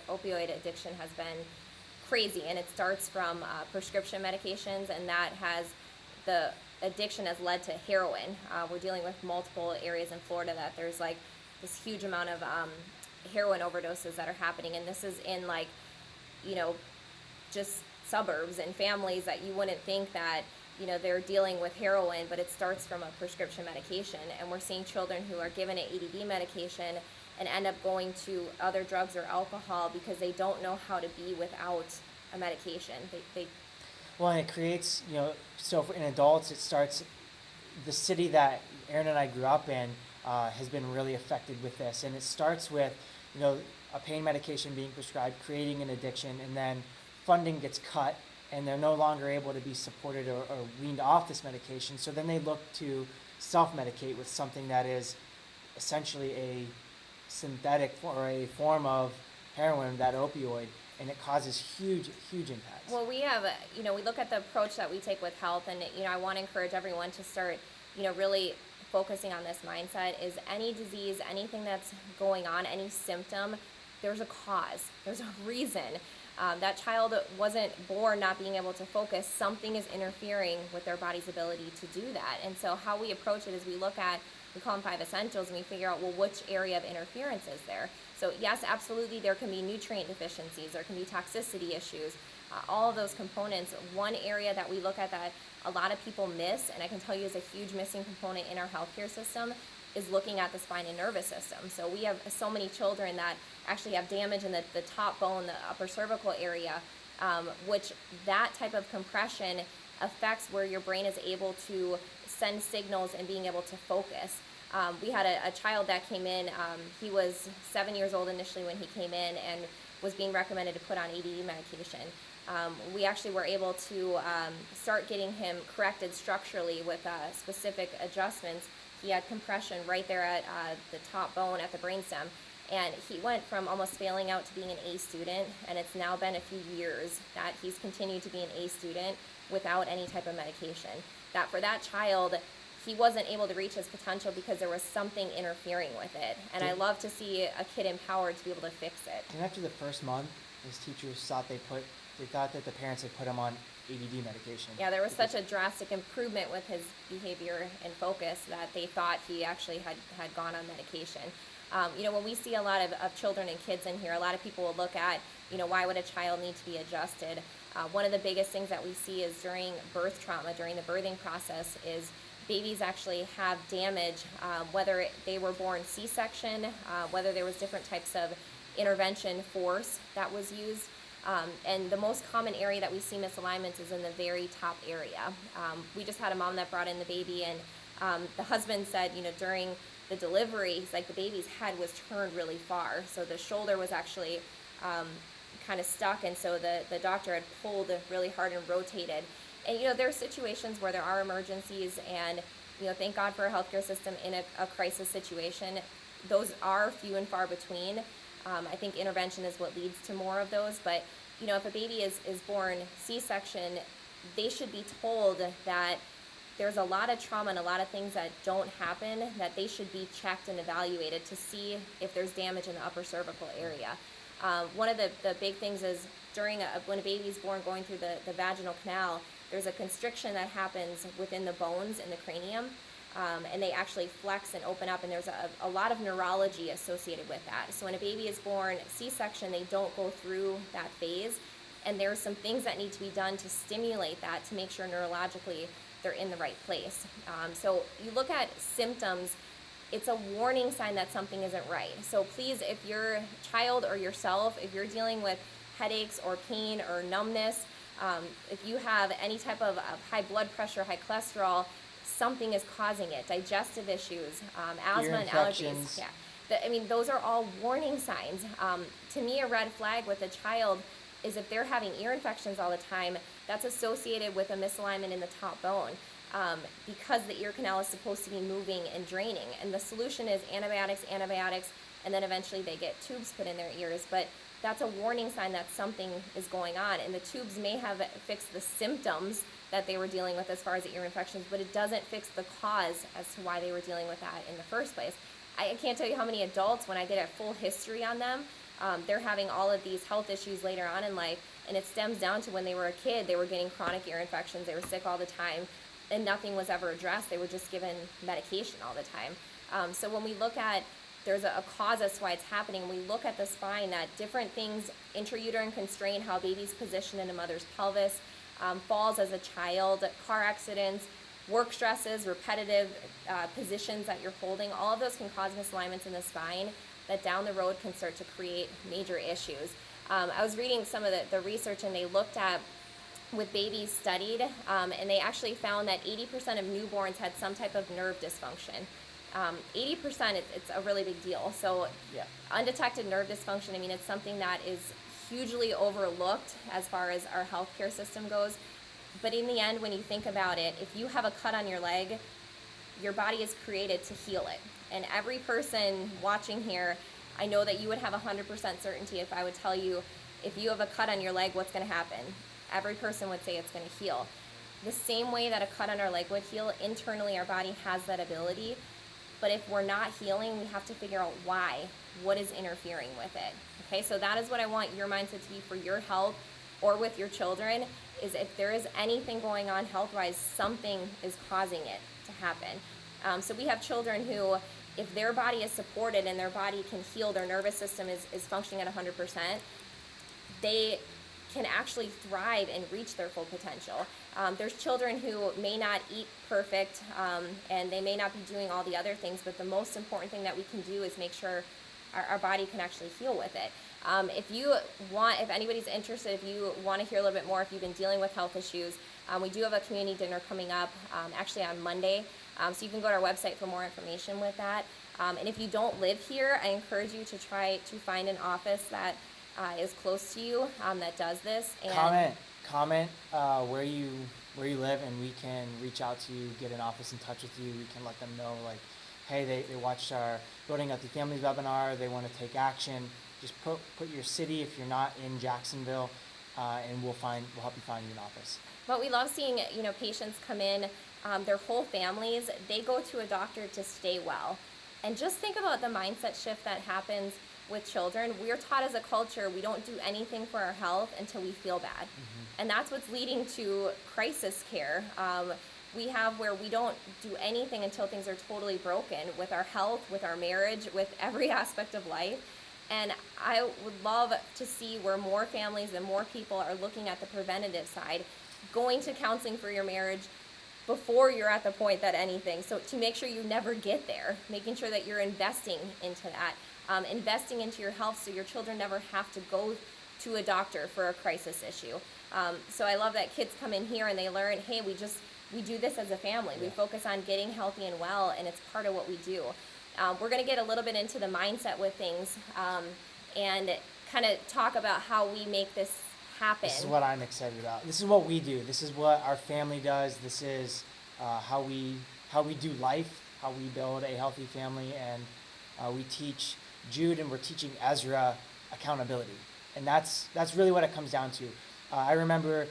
opioid addiction has been crazy, and it starts from prescription medications, and that has, the addiction has led to heroin. We're dealing with multiple areas in Florida that there's like this huge amount of heroin overdoses that are happening, and this is in like, just suburbs and families that you wouldn't think that they're dealing with heroin, but it starts from a prescription medication. And we're seeing children who are given an ADD medication and end up going to other drugs or alcohol because they don't know how to be without a medication. Well, and it creates, so in adults, it starts, the city that Aaron and I grew up in has been really affected with this. And it starts with, a pain medication being prescribed, creating an addiction, and then funding gets cut, and they're no longer able to be supported or weaned off this medication. So then they look to self-medicate with something that is essentially a synthetic or a form of heroin, that opioid, and it causes huge impacts. Well, we have, we look at the approach that we take with health, and, I want to encourage everyone to start, really focusing on this mindset is any disease, anything that's going on, any symptom, there's a cause, there's a reason. That child wasn't born not being able to focus. Something is interfering with their body's ability to do that. And so how we approach it is we look at, we call them 5 essentials, and we figure out, well, which area of interference is there? So yes, absolutely, there can be nutrient deficiencies, there can be toxicity issues, all of those components. One area that we look at that a lot of people miss, and I can tell you is a huge missing component in our healthcare system, is looking at the spine and nervous system. So we have so many children that actually have damage in the top bone, the upper cervical area, which that type of compression affects where your brain is able to send signals and being able to focus. We had a child that came in, he was 7 years old initially when he came in and was being recommended to put on ADD medication. We actually were able to start getting him corrected structurally with specific adjustments. He had compression right there at the top bone at the brainstem, and he went from almost failing out to being an A student, and it's now been a few years that he's continued to be an A student without any type of medication. That for that child, he wasn't able to reach his potential because there was something interfering with it, and I love to see a kid empowered to be able to fix it. And after the first month, his teachers thought they thought that the parents had put him on ADD medication. Yeah, there was such a drastic improvement with his behavior and focus that they thought he actually had gone on medication. When we see a lot of children and kids in here, a lot of people will look at, why would a child need to be adjusted? One of the biggest things that we see is during birth trauma, during the birthing process, is babies actually have damage, whether they were born C-section, whether there was different types of intervention force that was used. And the most common area that we see misalignments is in the very top area. We just had a mom that brought in the baby, and the husband said, during the delivery, he's like, the baby's head was turned really far. So the shoulder was actually kind of stuck, and so the doctor had pulled really hard and rotated. And, there are situations where there are emergencies, and, thank God for a healthcare system in a crisis situation. Those are few and far between. I think intervention is what leads to more of those, but if a baby is born C-section, they should be told that there's a lot of trauma and a lot of things that don't happen, that they should be checked and evaluated to see if there's damage in the upper cervical area. One of the big things is when a baby is born going through the vaginal canal, there's a constriction that happens within the bones in the cranium. And they actually flex and open up, and there's a lot of neurology associated with that. So when a baby is born C-section, they don't go through that phase, and there's some things that need to be done to stimulate that to make sure neurologically they're in the right place. So you look at symptoms, it's a warning sign that something isn't right. So please, if your child or yourself, if you're dealing with headaches or pain or numbness, if you have any type of high blood pressure, high cholesterol, something is causing it. Digestive issues, asthma and allergies. infections. Yeah. I mean, those are all warning signs. To me, a red flag with a child is if they're having ear infections all the time, that's associated with a misalignment in the top bone. Because the ear canal is supposed to be moving and draining. And the solution is antibiotics, and then eventually they get tubes put in their ears. But that's a warning sign that something is going on. And the tubes may have fixed the symptoms that they were dealing with as far as the ear infections, but it doesn't fix the cause as to why they were dealing with that in the first place. I can't tell you how many adults, when I get a full history on them, they're having all of these health issues later on in life, and it stems down to when they were a kid, they were getting chronic ear infections, they were sick all the time, and nothing was ever addressed. They were just given medication all the time. So when we look at, there's a cause as to why it's happening, we look at the spine, that different things, intrauterine constraint, how baby's positioned in a mother's pelvis, falls as a child, car accidents, work stresses, repetitive positions that you're holding, all of those can cause misalignments in the spine that down the road can start to create major issues. I was reading some of the research, and they looked at with babies studied, and they actually found that 80% of newborns had some type of nerve dysfunction. 80%, it's a really big deal. So Yeah. undetected nerve dysfunction, I mean, it's something that is hugely overlooked as far as our healthcare system goes. But in the end, when you think about it, if you have a cut on your leg, your body is created to heal it. And every person watching here, I know that you would have 100% certainty if I would tell you, if you have a cut on your leg, what's going to happen? Every person would say it's going to heal. The same way that a cut on our leg would heal, internally our body has that ability. But if we're not healing, we have to figure out why. What is interfering with it? Okay, so that is what I want your mindset to be for your health or with your children, is if there is anything going on health-wise, something is causing it to happen. So we have children who, if their body is supported and their body can heal, their nervous system is functioning at 100%, they can actually thrive and reach their full potential. There's children who may not eat perfect, and they may not be doing all the other things, but the most important thing that we can do is make sure our body can actually heal with it. If anybody's interested, if you want to hear a little bit more, if you've been dealing with health issues, we do have a community dinner coming up, actually on Monday. So you can go to our website for more information with that. And if you don't live here, I encourage you to try to find an office that is close to you, that does this. And Comment where you live, and we can reach out to you, get an office in touch with you. We can let them know, like, hey, they watched our Building Healthy Families webinar, they want to take action. Just put your city if you're not in Jacksonville, and we'll help you find you an office. But we love seeing, patients come in, their whole families, they go to a doctor to stay well. And just think about the mindset shift that happens with children. We're taught as a culture we don't do anything for our health until we feel bad. Mm-hmm. And that's what's leading to crisis care. We have where we don't do anything until things are totally broken with our health, with our marriage, with every aspect of life. And I would love to see where more families and more people are looking at the preventative side, going to counseling for your marriage before you're at the point that anything. So to make sure you never get there, making sure that you're investing into that, investing into your health so your children never have to go to a doctor for a crisis issue. So I love that kids come in here and they learn, hey, we do this as a family. We focus on getting healthy and well, and it's part of what we do. We're going to get a little bit into the mindset with things, and kind of talk about how we make this happen. This is what I'm excited about. This is what we do. This is what our family does. This is how we do life, how we build a healthy family, and we teach Jude, and we're teaching Ezra accountability. And that's really what it comes down to. I remember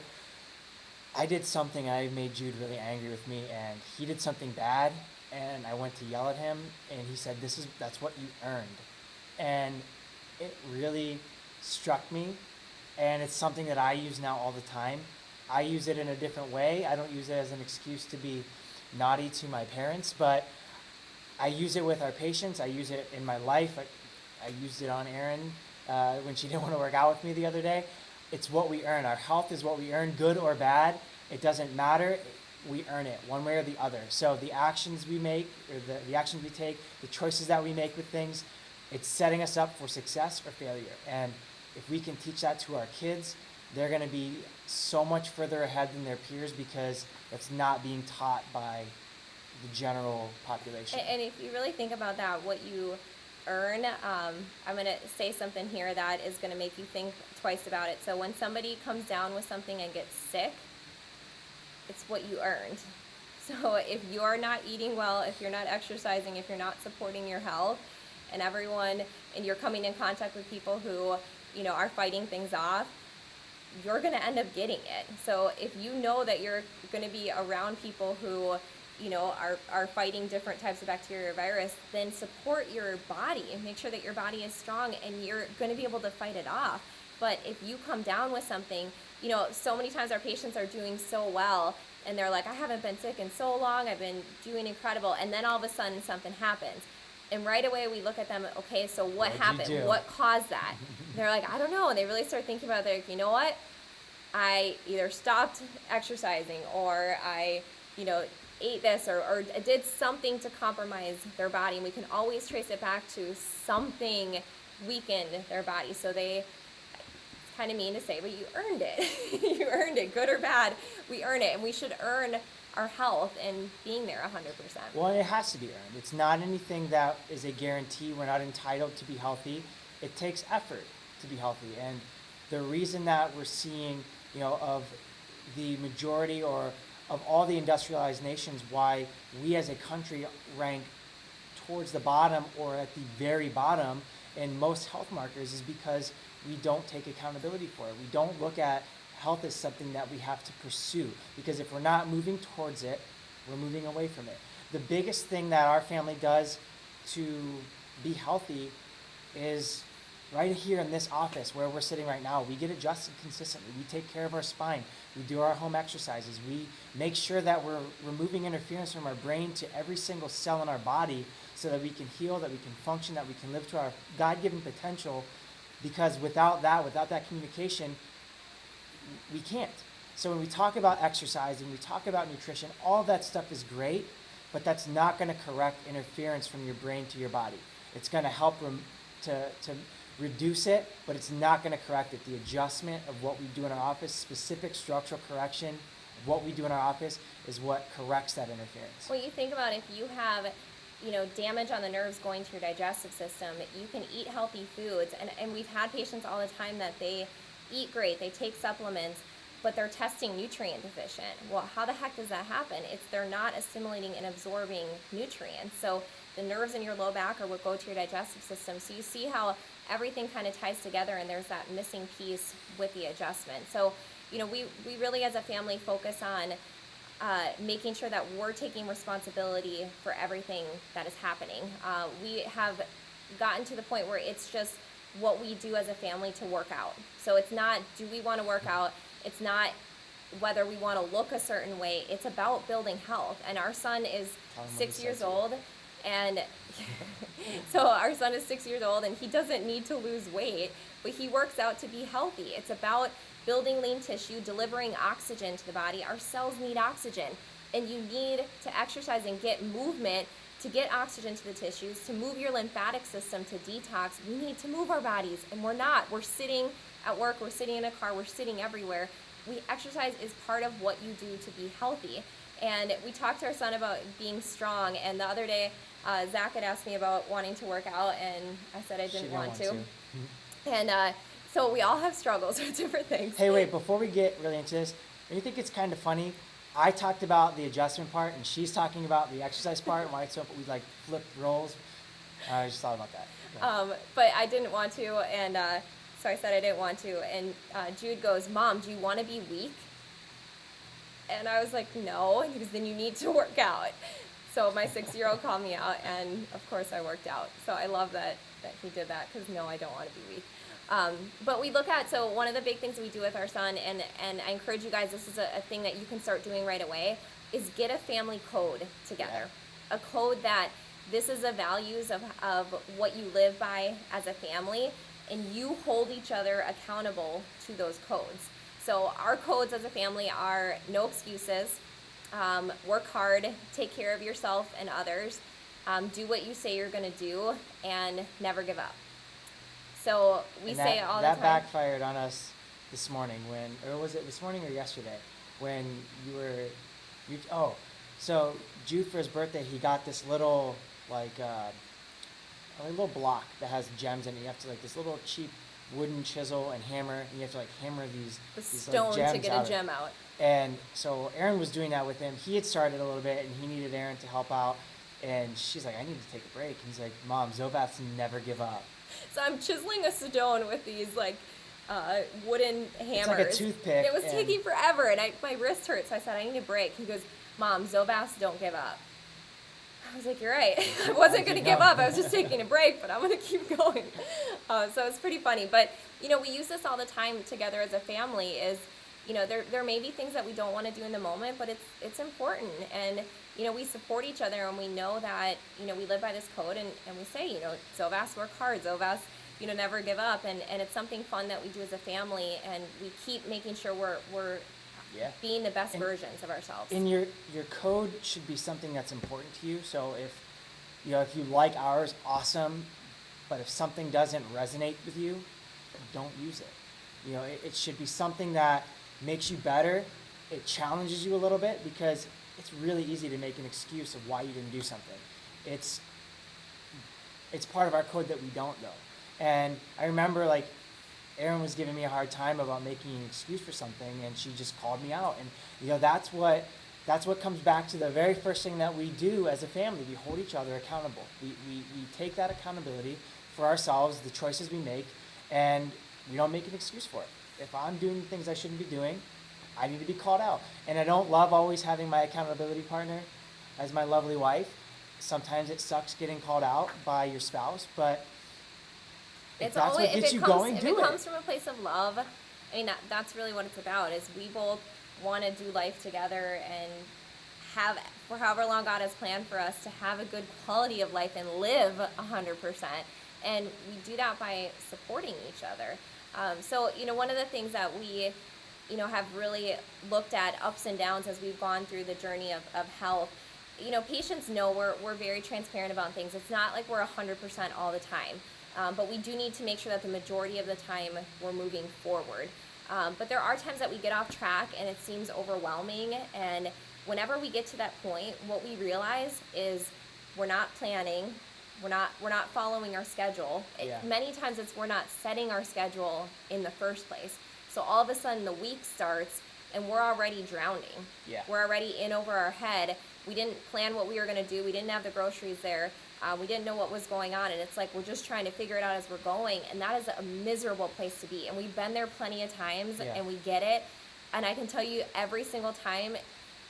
I did something, I made Jude really angry with me, and he did something bad, and I went to yell at him, and he said, that's what you earned. And it really struck me, and it's something that I use now all the time. I use it in a different way. I don't use it as an excuse to be naughty to my parents, but I use it with our patients. I use it in my life. I used it on Erin when she didn't want to work out with me the other day. It's what we earn. Our health is what we earn, good or bad. It doesn't matter. We earn it one way or the other. So the actions we make, or the actions we take, the choices that we make with things, it's setting us up for success or failure. And if we can teach that to our kids, they're going to be so much further ahead than their peers because it's not being taught by the general population. And if you really think about that, what you earn, I'm going to say something here that is going to make you think twice about it. So when somebody comes down with something and gets sick, it's what you earned. So if you're not eating well, if you're not exercising, if you're not supporting your health, and and you're coming in contact with people who, are fighting things off, you're going to end up getting it. So if you know that you're going to be around people who, are fighting different types of bacteria or virus, then support your body and make sure that your body is strong and you're going to be able to fight it off. But if you come down with something, so many times our patients are doing so well and they're like, I haven't been sick in so long, I've been doing incredible, and then all of a sudden something happens. And right away we look at them, okay, so what happened? What caused that? They're like, I don't know. And they really start thinking about it. They're like, you know what? I either stopped exercising or I, ate this or did something to compromise their body. And we can always trace it back to something weakened their body. So it's kind of mean to say, but you earned it. You earned it, good or bad. We earn it, and we should earn our health and being there 100%. Well, it has to be earned. It's not anything that is a guarantee. We're not entitled to be healthy. It takes effort to be healthy. And the reason that we're seeing, of the majority or of all the industrialized nations, why we as a country rank towards the bottom or at the very bottom in most health markers is because we don't take accountability for it. We don't look at health as something that we have to pursue, because if we're not moving towards it, we're moving away from it. The biggest thing that our family does to be healthy is right here in this office where we're sitting right now. We get adjusted consistently. We take care of our spine. We do our home exercises. We make sure that we're removing interference from our brain to every single cell in our body so that we can heal, that we can function, that we can live to our God-given potential, because without that communication, we can't. So when we talk about exercise and we talk about nutrition, all that stuff is great, but that's not going to correct interference from your brain to your body. It's going to help to reduce it, but it's not going to correct it. The adjustment of what we do in our office, specific structural correction of what we do in our office, is what corrects that interference. Well, you think about if you have damage on the nerves going to your digestive system, you can eat healthy foods, and we've had patients all the time that they eat great, they take supplements, but they're testing nutrient deficient. Well, how the heck does that happen? They're not assimilating and absorbing nutrients. So the nerves in your low back are what go to your digestive system. So you see how everything kind of ties together, and there's that missing piece with the adjustment. So, we really as a family focus on making sure that we're taking responsibility for everything that is happening. We have gotten to the point where it's just what we do as a family to work out. So it's not, do we want to work out? It's not whether we want to look a certain way. It's about building health. And our son is 6 years old. And so our son is 6 years old, and he doesn't need to lose weight, but he works out to be healthy. It's about building lean tissue, delivering oxygen to the body. Our cells need oxygen, and you need to exercise and get movement to get oxygen to the tissues, to move your lymphatic system, to detox. We need to move our bodies, and we're not. We're sitting at work, we're sitting in a car, we're sitting everywhere. Exercise is part of what you do to be healthy. And we talked to our son about being strong, and the other day, Zach had asked me about wanting to work out, and I said I didn't want to. And so we all have struggles with different things. Hey, wait, before we get really into this, do you think it's kind of funny? I talked about the adjustment part, and she's talking about the exercise part, and we flipped roles. I just thought about that. But I didn't want to, and so I said I didn't want to. And Jude goes, Mom, do you want to be weak? And I was like, no. And he goes, then you need to work out. So my 6-year-old called me out, and of course I worked out. So I love that he did that, because no, I don't want to be weak. But we look at, so one of the big things we do with our son, and I encourage you guys, this is a thing that you can start doing right away, is get a family code together. A code that this is the values of what you live by as a family, and you hold each other accountable to those codes. So our codes as a family are no excuses, work hard, take care of yourself and others, do what you say you're going to do, and never give up. So we And say it all the that time. backfired on us this morning or was it this morning or yesterday? When so Jude for his birthday, he got this little, like, a little block that has gems in it. You have to, like, this little cheap wooden chisel and hammer, and you have to, like, hammer these The these, stone like, to gems get out a of it. gem out. And so Erin was doing that with him. He had started a little bit, and he needed Erin to help out. And she's like, I need to take a break. And he's like, Mom, Zovats never give up. So I'm chiseling a stone with these like wooden hammers. like a toothpick, It was and- taking forever, and my wrist hurt, so I said I need a break. He goes, Mom, Zovats don't give up. I was like, you're right. I wasn't going to Keep give going. up. I was just taking a break, but I'm going to keep going. So it's pretty funny. But, you know, we use this all the time together as a family is, you know, there may be things that we don't want to do in the moment, but it's important. And, you know, we support each other, and we know that, you know, we live by this code, and we say, you know, Zovas work hard, Zovas, you know, never give up. And it's something fun that we do as a family, and we keep making sure we're Yeah. being the best And- versions of ourselves. And your code should be something that's important to you. So if you like ours, awesome. But if something doesn't resonate with you, don't use it. You know, it should be something that makes you better. It challenges you a little bit, because it's really easy to make an excuse of why you didn't do something. It's part of our code that we don't know. And I remember, like, Erin was giving me a hard time about making an excuse for something, and she just called me out. And, you know, that's what comes back to the very first thing that we do as a family. We hold each other accountable. We take that accountability for ourselves, the choices we make, and we don't make an excuse for it. If I'm doing things I shouldn't be doing, I need to be called out. And I don't love always having my accountability partner as my lovely wife. Sometimes it sucks getting called out by your spouse, but if It's that's always, what gets you comes, going, if do it it. comes from a place of love, I mean, that's really what it's about, is we both want to do life together and have, for however long God has planned for us, to have a good quality of life and live 100%. And we do that by supporting each other. So, you know, one of the things that we, you know, have really looked at ups and downs as we've gone through the journey of health, you know, patients know we're very transparent about things. It's not like we're 100% all the time. But we do need to make sure that the majority of the time we're moving forward. But there are times that we get off track and it seems overwhelming. And whenever we get to that point, what we realize is we're not planning, we're not following our schedule. Yeah. Many times we're not setting our schedule in the first place. So all of a sudden the week starts and we're already drowning. Yeah. We're already in over our head. We didn't plan what we were going to do. We didn't have the groceries there. We didn't know what was going on, and it's like we're just trying to figure it out as we're going, and that is a miserable place to be. And we've been there plenty of times, Yeah. and we get it. And I can tell you, every single time,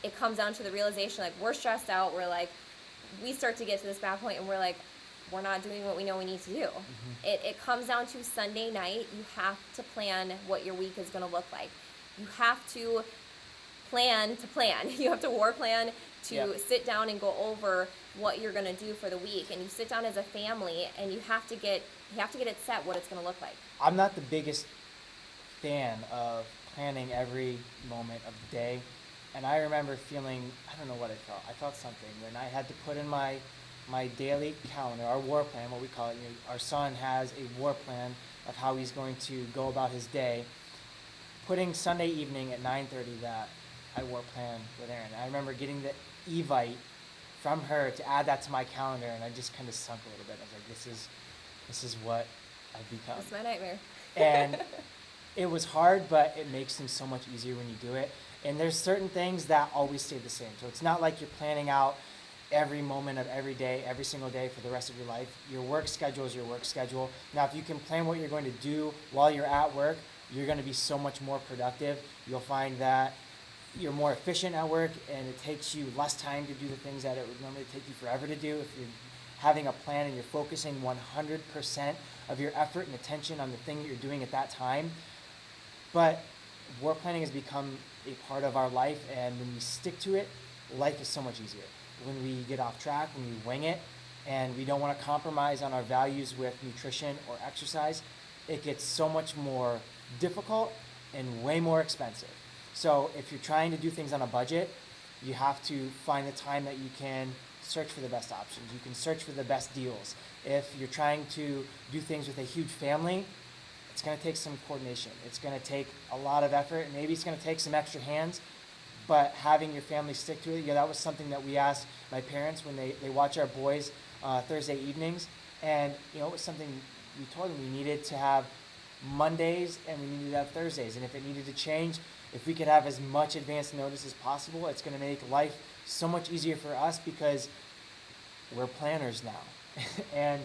it comes down to the realization, like, we're stressed out. We're like, we start to get to this bad point, and we're like, we're not doing what we know we need to do. Mm-hmm. It comes down to Sunday night. You have to plan what your week is going to look like. You have to plan to plan. You have to war plan to Yep. sit down and go over what you're going to do for the week, and you sit down as a family and you have to get it set what it's going to look like. I'm not the biggest fan of planning every moment of the day. And I remember feeling, I don't know what I felt. I felt something when I had to put in my daily calendar, our war plan, what we call it. You know, our son has a war plan of how he's going to go about his day. Putting Sunday evening at 9:30 that I war plan with Erin. I remember getting the Evite from her to add that to my calendar, and I just kind of sunk a little bit. I was like, this is what I've become. It's my nightmare. And it was hard, but it makes things so much easier when you do it. And there's certain things that always stay the same. So it's not like you're planning out every moment of every day, every single day for the rest of your life. Your work schedule is your work schedule. Now, if you can plan what you're going to do while you're at work, you're going to be so much more productive. You'll find that you're more efficient at work, and it takes you less time to do the things that it would normally take you forever to do. If you're having a plan and you're focusing 100% of your effort and attention on the thing that you're doing at that time. But war planning has become a part of our life, and when we stick to it, life is so much easier. When we get off track, when we wing it, and we don't want to compromise on our values with nutrition or exercise, it gets so much more difficult and way more expensive. So if you're trying to do things on a budget, you have to find the time that you can search for the best options. You can search for the best deals. If you're trying to do things with a huge family, it's going to take some coordination. It's going to take a lot of effort, and maybe it's going to take some extra hands. But having your family stick to it, that was something that we asked my parents when they watch our boys Thursday evenings. And, it was something we told them we needed to have Mondays and we needed to have Thursdays. And if it needed to change, if we could have as much advance notice as possible, it's going to make life so much easier for us because we're planners now. and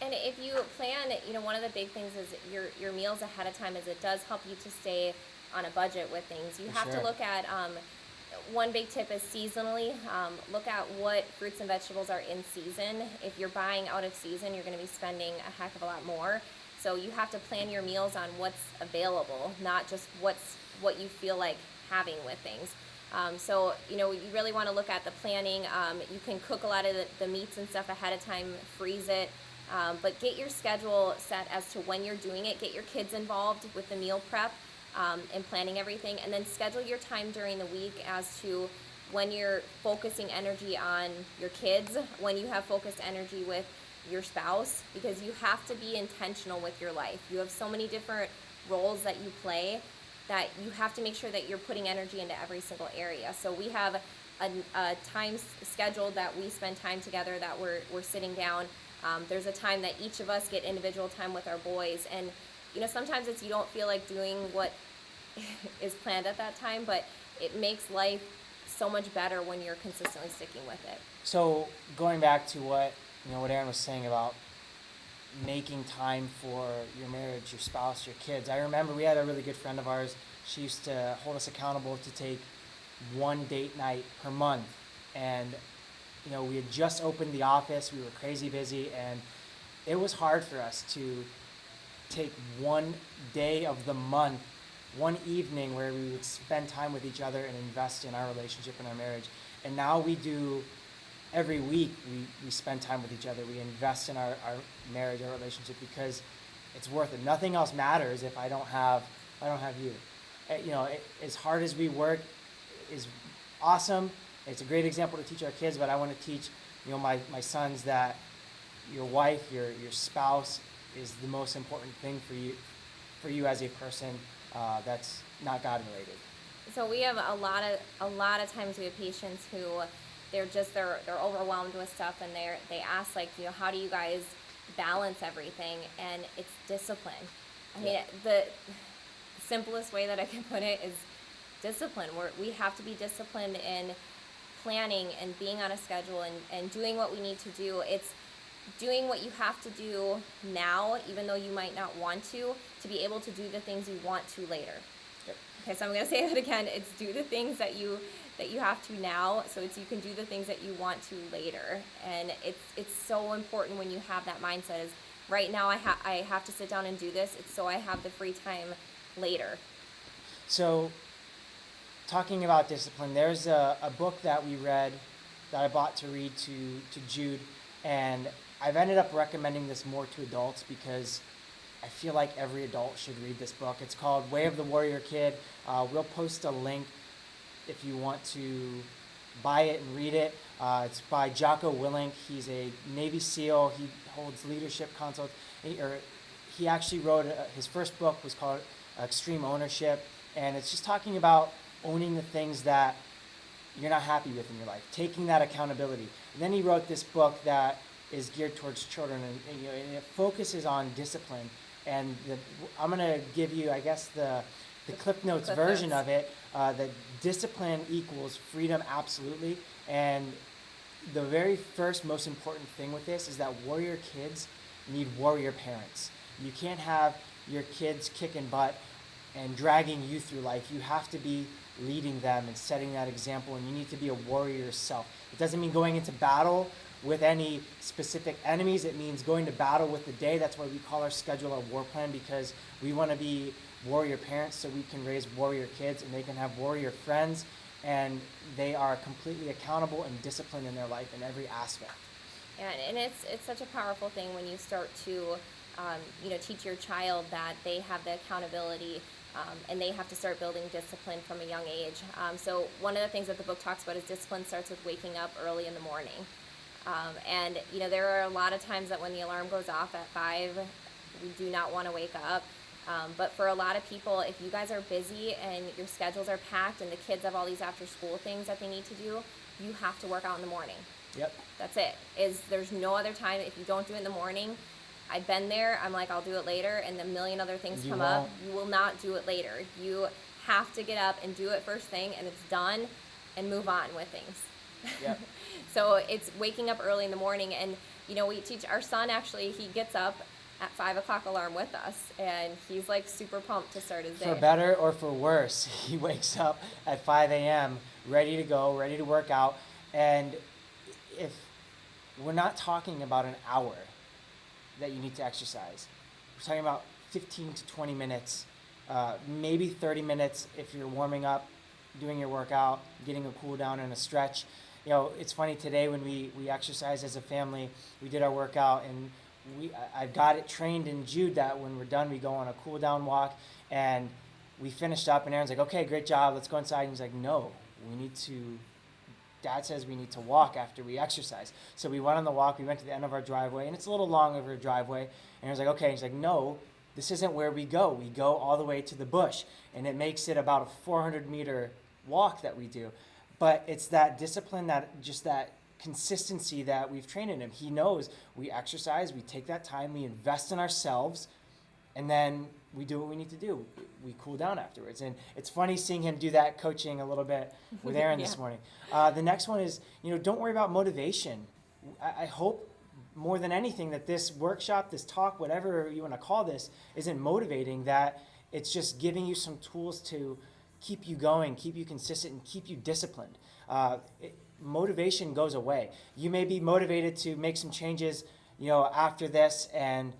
if you plan, one of the big things is your meals ahead of time, is it does help you to stay on a budget with things. You For have sure. to look at, one big tip is seasonally, look at what fruits and vegetables are in season. If you're buying out of season, you're going to be spending a heck of a lot more. So you have to plan your meals on what's available, not just what you feel like having with things. So, you really want to look at the planning. You can cook a lot of the meats and stuff ahead of time, freeze it. But get your schedule set as to when you're doing it. Get your kids involved with the meal prep and planning everything. And then schedule your time during the week as to when you're focusing energy on your kids, when you have focused energy with your spouse, because you have to be intentional with your life. You have so many different roles that you play that you have to make sure that you're putting energy into every single area. So we have a time scheduled that we spend time together, that we're sitting down. There's a time that each of us get individual time with our boys. And, sometimes you don't feel like doing what is planned at that time, but it makes life so much better when you're consistently sticking with it. So going back to what Aaron was saying about making time for your marriage, your spouse, your kids. I remember we had a really good friend of ours. She used to hold us accountable to take one date night per month. And, we had just opened the office. We were crazy busy. And it was hard for us to take one day of the month, one evening where we would spend time with each other and invest in our relationship and our marriage. And now we do every week we spend time with each other. We invest in our marriage, our relationship, because it's worth it. Nothing else matters if I don't have you. As hard as we work is awesome. It's a great example to teach our kids, but I want to teach, my sons that your wife, your spouse is the most important thing for you as a person that's not God related. So we have a lot of times we have patients who they're overwhelmed with stuff, and they ask, like, how do you guys balance everything? And it's discipline. I mean, the simplest way that I can put it is discipline. We have to be disciplined in planning and being on a schedule and doing what we need to do. It's doing what you have to do now, even though you might not want to be able to do the things you want to later. Yep. Okay, so I'm going to say that again. It's do the things that you have to now, so you can do the things that you want to later. And it's so important when you have that mindset is, right now I have to sit down and do this. It's so I have the free time later. So talking about discipline, there's a book that we read that I bought to read to Jude, and I've ended up recommending this more to adults because I feel like every adult should read this book. It's called Way of the Warrior Kid. We'll post a link if you want to buy it and read it. It's by Jocko Willink. He's a Navy SEAL. He holds leadership consults. He actually wrote, his first book was called Extreme Ownership, and it's just talking about owning the things that you're not happy with in your life, taking that accountability. And then he wrote this book that is geared towards children, and it focuses on discipline. And I'm going to give you, I guess, the Cliff Notes version of it. That discipline equals freedom, absolutely. And the very first most important thing with this is that warrior kids need warrior parents. You can't have your kids kicking butt and dragging you through life. You have to be leading them and setting that example, and you need to be a warrior yourself. It doesn't mean going into battle with any specific enemies. It means going to battle with the day. That's why we call our schedule our war plan, because we want to be warrior parents so we can raise warrior kids and they can have warrior friends, and they are completely accountable and disciplined in their life in every aspect. Yeah, and it's such a powerful thing when you start to teach your child that they have the accountability and they have to start building discipline from a young age. So one of the things that the book talks about is discipline starts with waking up early in the morning. And there are a lot of times that when the alarm goes off at 5, we do not want to wake up. But for a lot of people, if you guys are busy and your schedules are packed and the kids have all these after school things that they need to do, you have to work out in the morning. Yep. That's it. There's no other time. If you don't do it in the morning, I've been there. I'm like, I'll do it later, and a million other things come up. You will not do it later. You have to get up and do it first thing, and it's done, and move on with things. Yep. So it's waking up early in the morning, and we teach our son. Actually, he gets up at 5 o'clock alarm with us, and he's like super pumped to start his day. For better or for worse, he wakes up at 5 a.m. ready to go, ready to work out. And if we're not talking about an hour that you need to exercise, we're talking about 15 to 20 minutes, maybe 30 minutes if you're warming up, doing your workout, getting a cool down and a stretch. It's funny, today when we exercise as a family, we did our workout, and I've got it trained in Jude that when we're done, we go on a cool down walk, and we finished up, and Aaron's like, okay, great job, let's go inside. And he's like, no, Dad says we need to walk after we exercise. So we went on the walk, we went to the end of our driveway, and it's a little long over a driveway, and Aaron's like, okay. He's like, no, this isn't where we go. We go all the way to the bush, and it makes it about a 400-meter walk that we do. But it's that discipline, that consistency that we've trained in him. He knows we exercise, we take that time, we invest in ourselves, and then we do what we need to do. We cool down afterwards. And it's funny seeing him do that coaching a little bit with Aaron this morning. The next one is, don't worry about motivation. I hope more than anything that this workshop, this talk, whatever you want to call this, isn't motivating, that it's just giving you some tools to keep you going, keep you consistent, and keep you disciplined. Motivation goes away. You may be motivated to make some changes, after this, and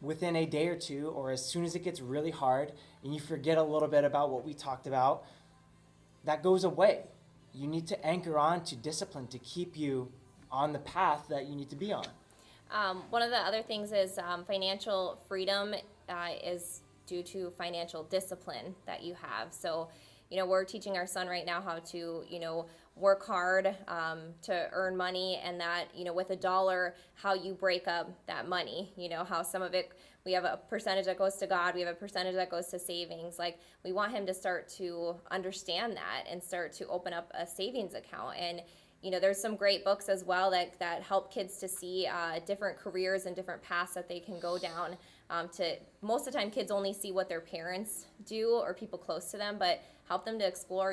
within a day or two, or as soon as it gets really hard and you forget a little bit about what we talked about, that goes away. You need to anchor on to discipline to keep you on the path that you need to be on. One of the other things is financial freedom is due to financial discipline that you have. So, we're teaching our son right now how to, work hard to earn money, and that, with $1, how you break up that money, how some of it, we have a percentage that goes to God, we have a percentage that goes to savings. Like, we want him to start to understand that and start to open up a savings account. And there's some great books as well that help kids to see different careers and different paths that they can go down. Most of the time, kids only see what their parents do or people close to them, but help them to explore,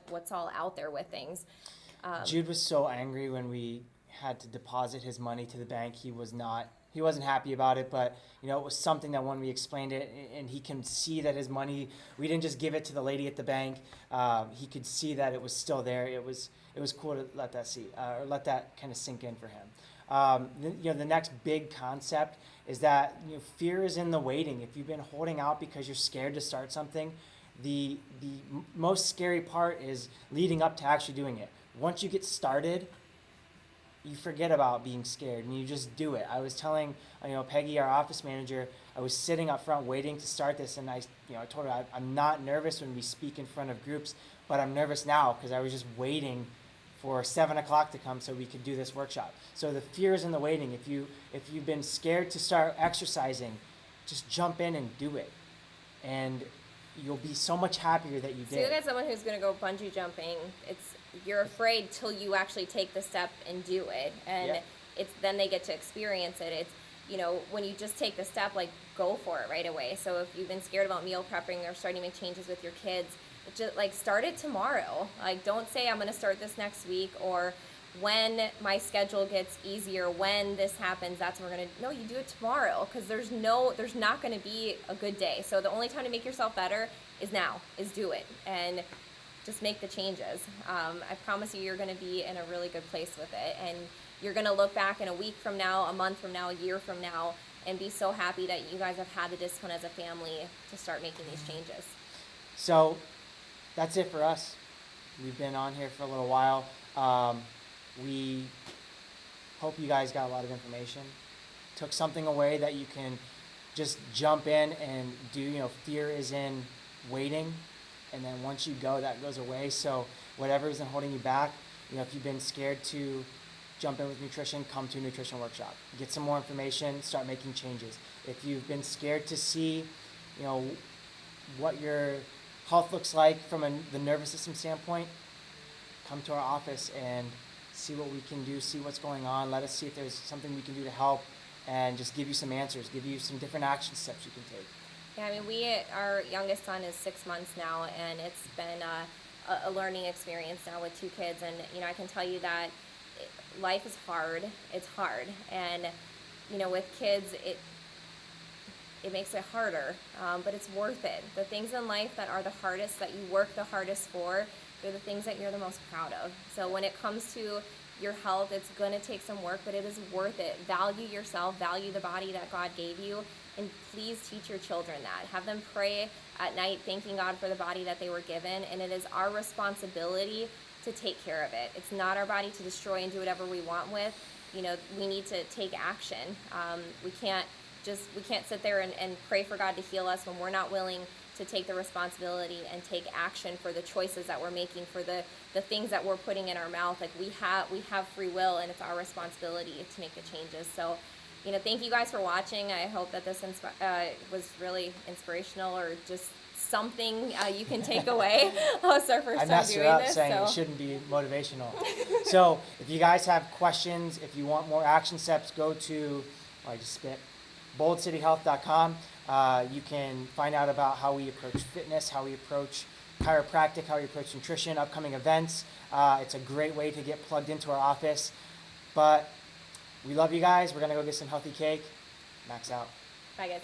what's all out there with things. Jude was so angry when we had to deposit his money to the bank. He wasn't happy about it, but it was something that when we explained it, and he can see that his money, we didn't just give it to the lady at the bank. He could see that it was still there. It was cool to let that kind of sink in for him. The next big concept is that fear is in the waiting. If you've been holding out because you're scared to start something, the most scary part is leading up to actually doing it. Once you get started, you forget about being scared and you just do it. I was telling Peggy, our office manager, I was sitting up front waiting to start this, and I told her I'm not nervous when we speak in front of groups, but I'm nervous now because I was just waiting for 7 o'clock to come so we could do this workshop. So the fear is in the waiting. If you've been scared to start exercising, just jump in and do it, and you'll be so much happier that you did. So you got someone who's going to go bungee jumping. You're afraid till you actually take the step and do it, and then they get to experience it. It's when you just take the step, like, go for it right away. So if you've been scared about meal prepping or starting to make changes with your kids, just start it tomorrow. Like, don't say I'm going to start this next week, or when my schedule gets easier, when this happens, that's when we're going to. No, you do it tomorrow, because there's not going to be a good day. So the only time to make yourself better is now. Is do it and just make the changes. I promise you're going to be in a really good place with it, and you're going to look back in a week from now, a month from now, a year from now, and be so happy that you guys have had the discipline as a family to start making these changes. So that's it for us. We've been on here for a little while. We hope you guys got a lot of information, took something away that you can just jump in and do. Fear is in waiting, and then once you go, that goes away. So whatever isn't holding you back, if you've been scared to jump in with nutrition, come to a nutrition workshop. Get some more information, start making changes. If you've been scared to see, what your health looks like from the nervous system standpoint, come to our office and see what we can do, see what's going on. Let us see if there's something we can do to help and just give you some answers, give you some different action steps you can take. Yeah, I mean, our youngest son is 6 months now, and it's been a learning experience now with 2 kids. And, I can tell you that life is hard. It's hard. And, with kids, it makes it harder, but it's worth it. The things in life that are the hardest, that you work the hardest for, they're the things that you're the most proud of. So when it comes to your health, it's going to take some work, but it is worth it. Value yourself, value the body that God gave you, and please teach your children that. Have them pray at night, thanking God for the body that they were given, and it is our responsibility to take care of it. It's not our body to destroy and do whatever we want with. We need to take action. We can't sit there and pray for God to heal us when we're not willing to take the responsibility and take action for the choices that we're making, for the things that we're putting in our mouth. Like we have free will, and it's our responsibility to make the changes. So, thank you guys for watching. I hope that this was really inspirational, or just something you can take away. It's our first time doing this. I messed it up saying it shouldn't be motivational. So if you guys have questions, if you want more action steps, go to, I just spit, boldcityhealth.com. You can find out about how we approach fitness, how we approach chiropractic, how we approach nutrition, upcoming events. It's a great way to get plugged into our office. But we love you guys. We're going to go get some healthy cake. Max out. Bye, guys.